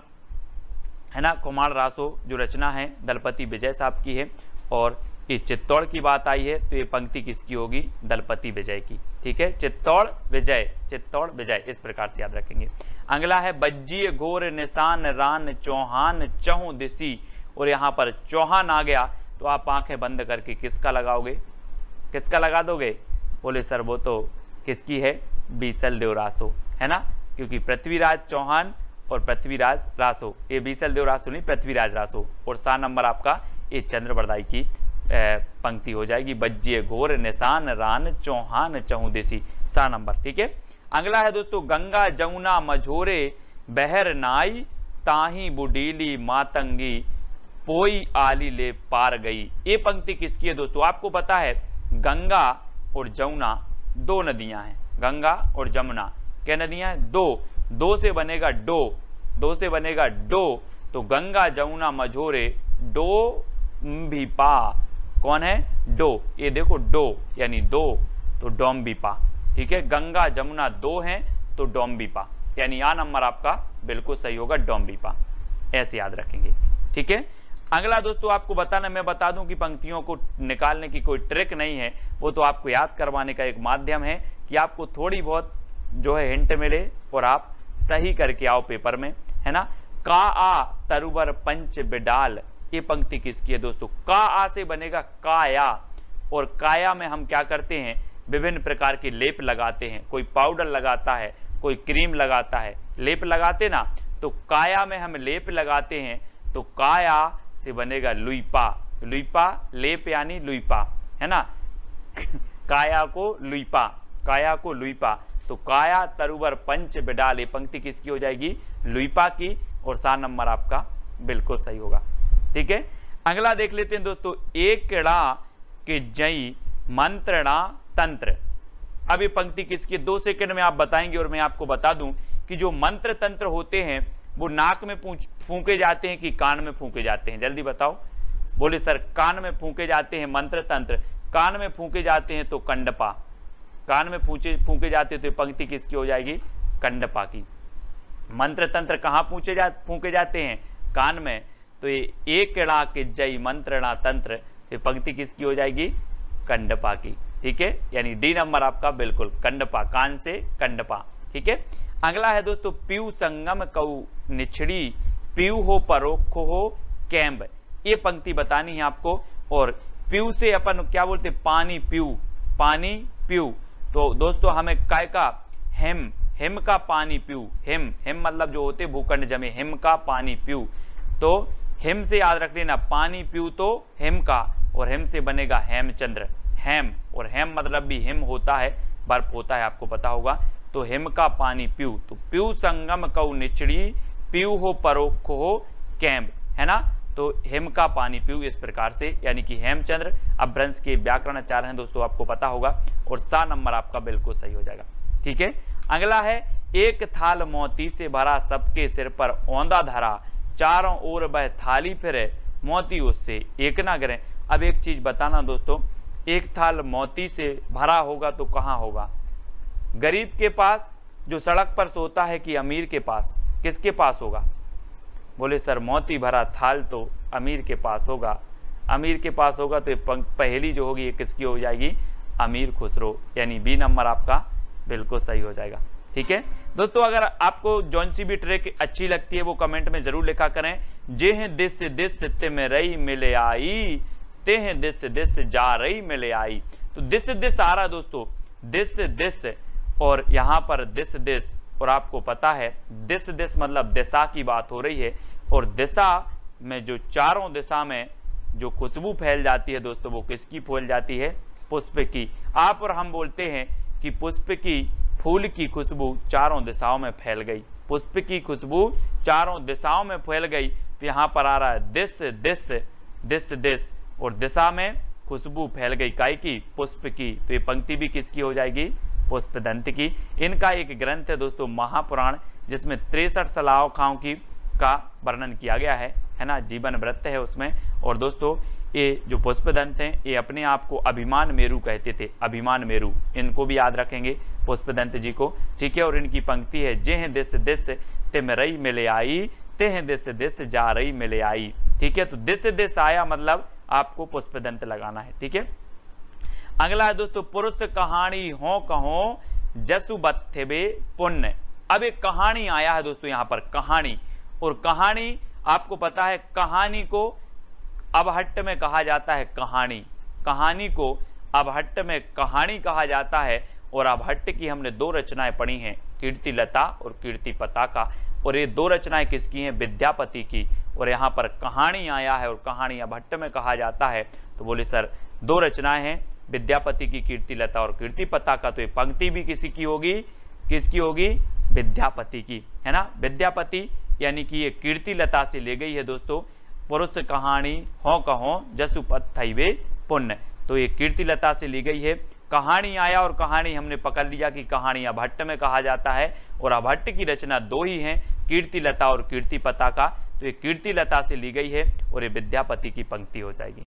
है ना, खुमार रासो जो रचना है दलपति विजय साहब की है। और ये चित्तौड़ की बात आई है तो ये पंक्ति किसकी होगी, दलपति विजय की, ठीक है, चित्तौड़ विजय, चित्तौड़ विजय, इस प्रकार से याद रखेंगे। अगला है बज्जिए घोर निशान रान चौहान चहु दिसी, और यहाँ पर चौहान आ गया तो आप आंखें बंद करके किसका लगाओगे, किसका लगा दोगे, बोले सर वो तो किसकी है, बीसल देव रासो, है ना, क्योंकि पृथ्वीराज चौहान और पृथ्वीराज रासो, ये बीसल देव रासो नहीं, पृथ्वीराज रासो। और 7 नंबर आपका ये चंद्रबरदाई की पंक्ति हो जाएगी, बज्जिए घोर निशान रान चौहान चहु देसी, 7 नंबर, ठीक है। अगला है दोस्तों गंगा जमुना मझोरे बहर नाई ताही बुडीली मातंगी पोई आली ले पार गई। ये पंक्ति किसकी है दोस्तों, आपको पता है गंगा और जमुना 2 नदियां हैं, गंगा और जमुना क्या नदियां हैं, 2 से बनेगा डो, 2 से बनेगा डो, तो गंगा जमुना मझोरे डो भी पा, कौन है, डो, ये देखो डो यानी 2 तो डोम्बिपा, ठीक है, गंगा जमुना 2 हैं तो डोम्बिपा, यानी आ नंबर आपका बिल्कुल सही होगा, डोम्बिपा, ऐसे याद रखेंगे, ठीक है। अगला दोस्तों आपको बताना, मैं बता दूं कि पंक्तियों को निकालने की कोई ट्रिक नहीं है, वो तो आपको याद करवाने का एक माध्यम है कि आपको थोड़ी बहुत जो है हिंट मिले और आप सही करके आओ पेपर में, है ना। का आ तरुवर पंच बिडाल, ये पंक्ति किसकी है दोस्तों, का आ से बनेगा काया, और काया में हम क्या करते हैं, विभिन्न प्रकार के लेप लगाते हैं, कोई पाउडर लगाता है, कोई क्रीम लगाता है, लेप लगाते ना, तो काया में हम लेप लगाते हैं, तो काया से बनेगा लुईपा, लुईपा लेप यानी लुईपा, है ना, काया को लुईपा, काया को लुईपा, तो काया तरुवर पंच बिडाल, ये पंक्ति किसकी हो जाएगी, लुईपा की, और 7 नंबर आपका बिल्कुल सही होगा, ठीक है। अगला देख लेते हैं दोस्तों, एकड़ा के जई मंत्रणा तंत्र। अब ये पंक्ति किसकी, 2 सेकंड में आप बताएंगे, और मैं आपको बता दूं कि जो मंत्र तंत्र होते हैं वो नाक में फूंके जाते हैं कि कान में फूंके जाते हैं, जल्दी बताओ, बोले सर कान में फूंके जाते हैं मंत्र तंत्र, कान में फूंके जाते हैं तो कंडपा, कान में फूंके जाते हैं तो पंक्ति किसकी हो जाएगी, कंडपा की। मंत्र तंत्र कहाँ फूंके जाते हैं, कान में, तो ये एकड़ा के जय मंत्रणा तंत्र, ये पंक्ति किसकी हो जाएगी, कंडपा की, ठीक है, यानी डी नंबर आपका बिल्कुल कंडपा, कान से कंडपा, ठीक है। अगला है दोस्तों पीयू संगम कऊ निछड़ी पीयू हो परोखो हो कैम्ब, ये पंक्ति बतानी है आपको। और पीयू से अपन क्या बोलते, पानी पीयू, पानी पीयू, तो दोस्तों हमें काय का, हेम, हेम का पानी पीयू, हेम, हेम मतलब जो होते भूखंड जमे, हेम का पानी पीयू, तो हेम से याद रख लेना, पानी पीयू तो हेम का, और हेम से बनेगा हेमचंद्र, हेम, और हेम मतलब भी हिम होता है, बर्फ होता है, आपको पता होगा, तो हिम का पानी पीयू, तो पीयू संगम कऊ निचड़ी पीयू हो परोख हो कैम्ब, है ना, तो हिम का पानी पीयू, इस प्रकार से, यानी कि हेमचंद्र। अब भ्रंश के व्याकरणाचार्य हैं दोस्तों, आपको पता होगा, और 7 नंबर आपका बिल्कुल सही हो जाएगा, ठीक है। अगला है एक थाल मोती से भरा सबके सिर पर औंधा धरा चारों ओर बह थाली फिरे मोती उससे एक ना गिरे। अब एक चीज बताना दोस्तों, एक थाल मोती से भरा होगा तो कहाँ होगा, गरीब के पास जो सड़क पर सोता है कि अमीर के पास, किसके पास होगा, बोले सर मोती भरा थाल तो अमीर के पास होगा, अमीर के पास होगा, तो पहली जो होगी ये किसकी हो जाएगी, अमीर खुसरो, यानी बी नंबर आपका बिल्कुल सही हो जाएगा, ठीक है दोस्तों। अगर आपको जौन सी भी ट्रिक अच्छी लगती है वो कमेंट में जरूर लिखा करें। जे हैं दिस दिस ते में रही मिले आई, ते हैं दिस दिस जा रही मिले आई, तो दिस दिस आ रहा दोस्तों, दिस दिस, और यहाँ पर दिस दिस, और आपको पता है दिस दिस मतलब दिशा की बात हो रही है, और दिशा में जो चारों दिशा में जो खुशबू फैल जाती है दोस्तों, वो किसकी फैल जाती है, पुष्प की। आप और हम बोलते हैं कि पुष्प की, फूल की खुशबू चारों दिशाओं में फैल गई, पुष्प की खुशबू चारों दिशाओं में फैल गई, तो यहाँ पर आ रहा है दिस दिस दिस दिस, और दिशा में खुशबू फैल गई काय की, पुष्प की, तो ये पंक्ति भी किसकी हो जाएगी, पुष्पदंत की। इनका एक ग्रंथ है दोस्तों महापुराण, जिसमें 63 सलाखाओं की का वर्णन किया गया है ना, जीवन वृत्त है उसमें। और दोस्तों ये जो पुष्पदंत हैं ये अपने आप को अभिमान मेरु कहते थे, अभिमान मेरु, इनको भी याद रखेंगे पुष्पदंत जी को, ठीक है। और इनकी पंक्ति है, जेह दिस दिस तिम रई मिले आई, तेह दिस दिस जा रही मिले आई, ठीक है। तो दिस दिस आया मतलब आपको पुष्पदंत लगाना है, ठीक है। अगला है दोस्तों, पुरुष कहानी हो कहो जसु बत्थे पुण्य। अब एक कहानी आया है दोस्तों यहाँ पर, कहानी, और कहानी आपको पता है कहानी को अबहट्ट में कहा जाता है कहानी, कहानी को अबहट्ट में कहानी कहा जाता है। और अबहट्ट की हमने 2 रचनाएं पढ़ी हैं, कीर्तिलता और कीर्ति पताका, और ये 2 रचनाएं किसकी हैं, विद्यापति की। और यहाँ पर कहानी आया है और कहानी अबहट्ट में कहा जाता है, तो बोले सर 2 रचनाएं हैं विद्यापति की, कीर्तिलता और कीर्ति पताका, तो ये पंक्ति भी किसी की होगी, किसकी होगी, विद्यापति की, है ना। विद्यापति यानी कि ये कीर्तिलता से ले गई है दोस्तों, पुरुष कहानी हो कहो जसु पत्थैवे पुण्य, तो ये कीर्तिलता से ली गई है। कहानी आया और कहानी हमने पकड़ लिया कि कहानी अबहट्ट में कहा जाता है, और अबहट्ट की रचना 2 ही हैं, कीर्तिलता और कीर्ति पताका, तो ये कीर्तिलता से ली गई है और ये विद्यापति की पंक्ति हो जाएगी।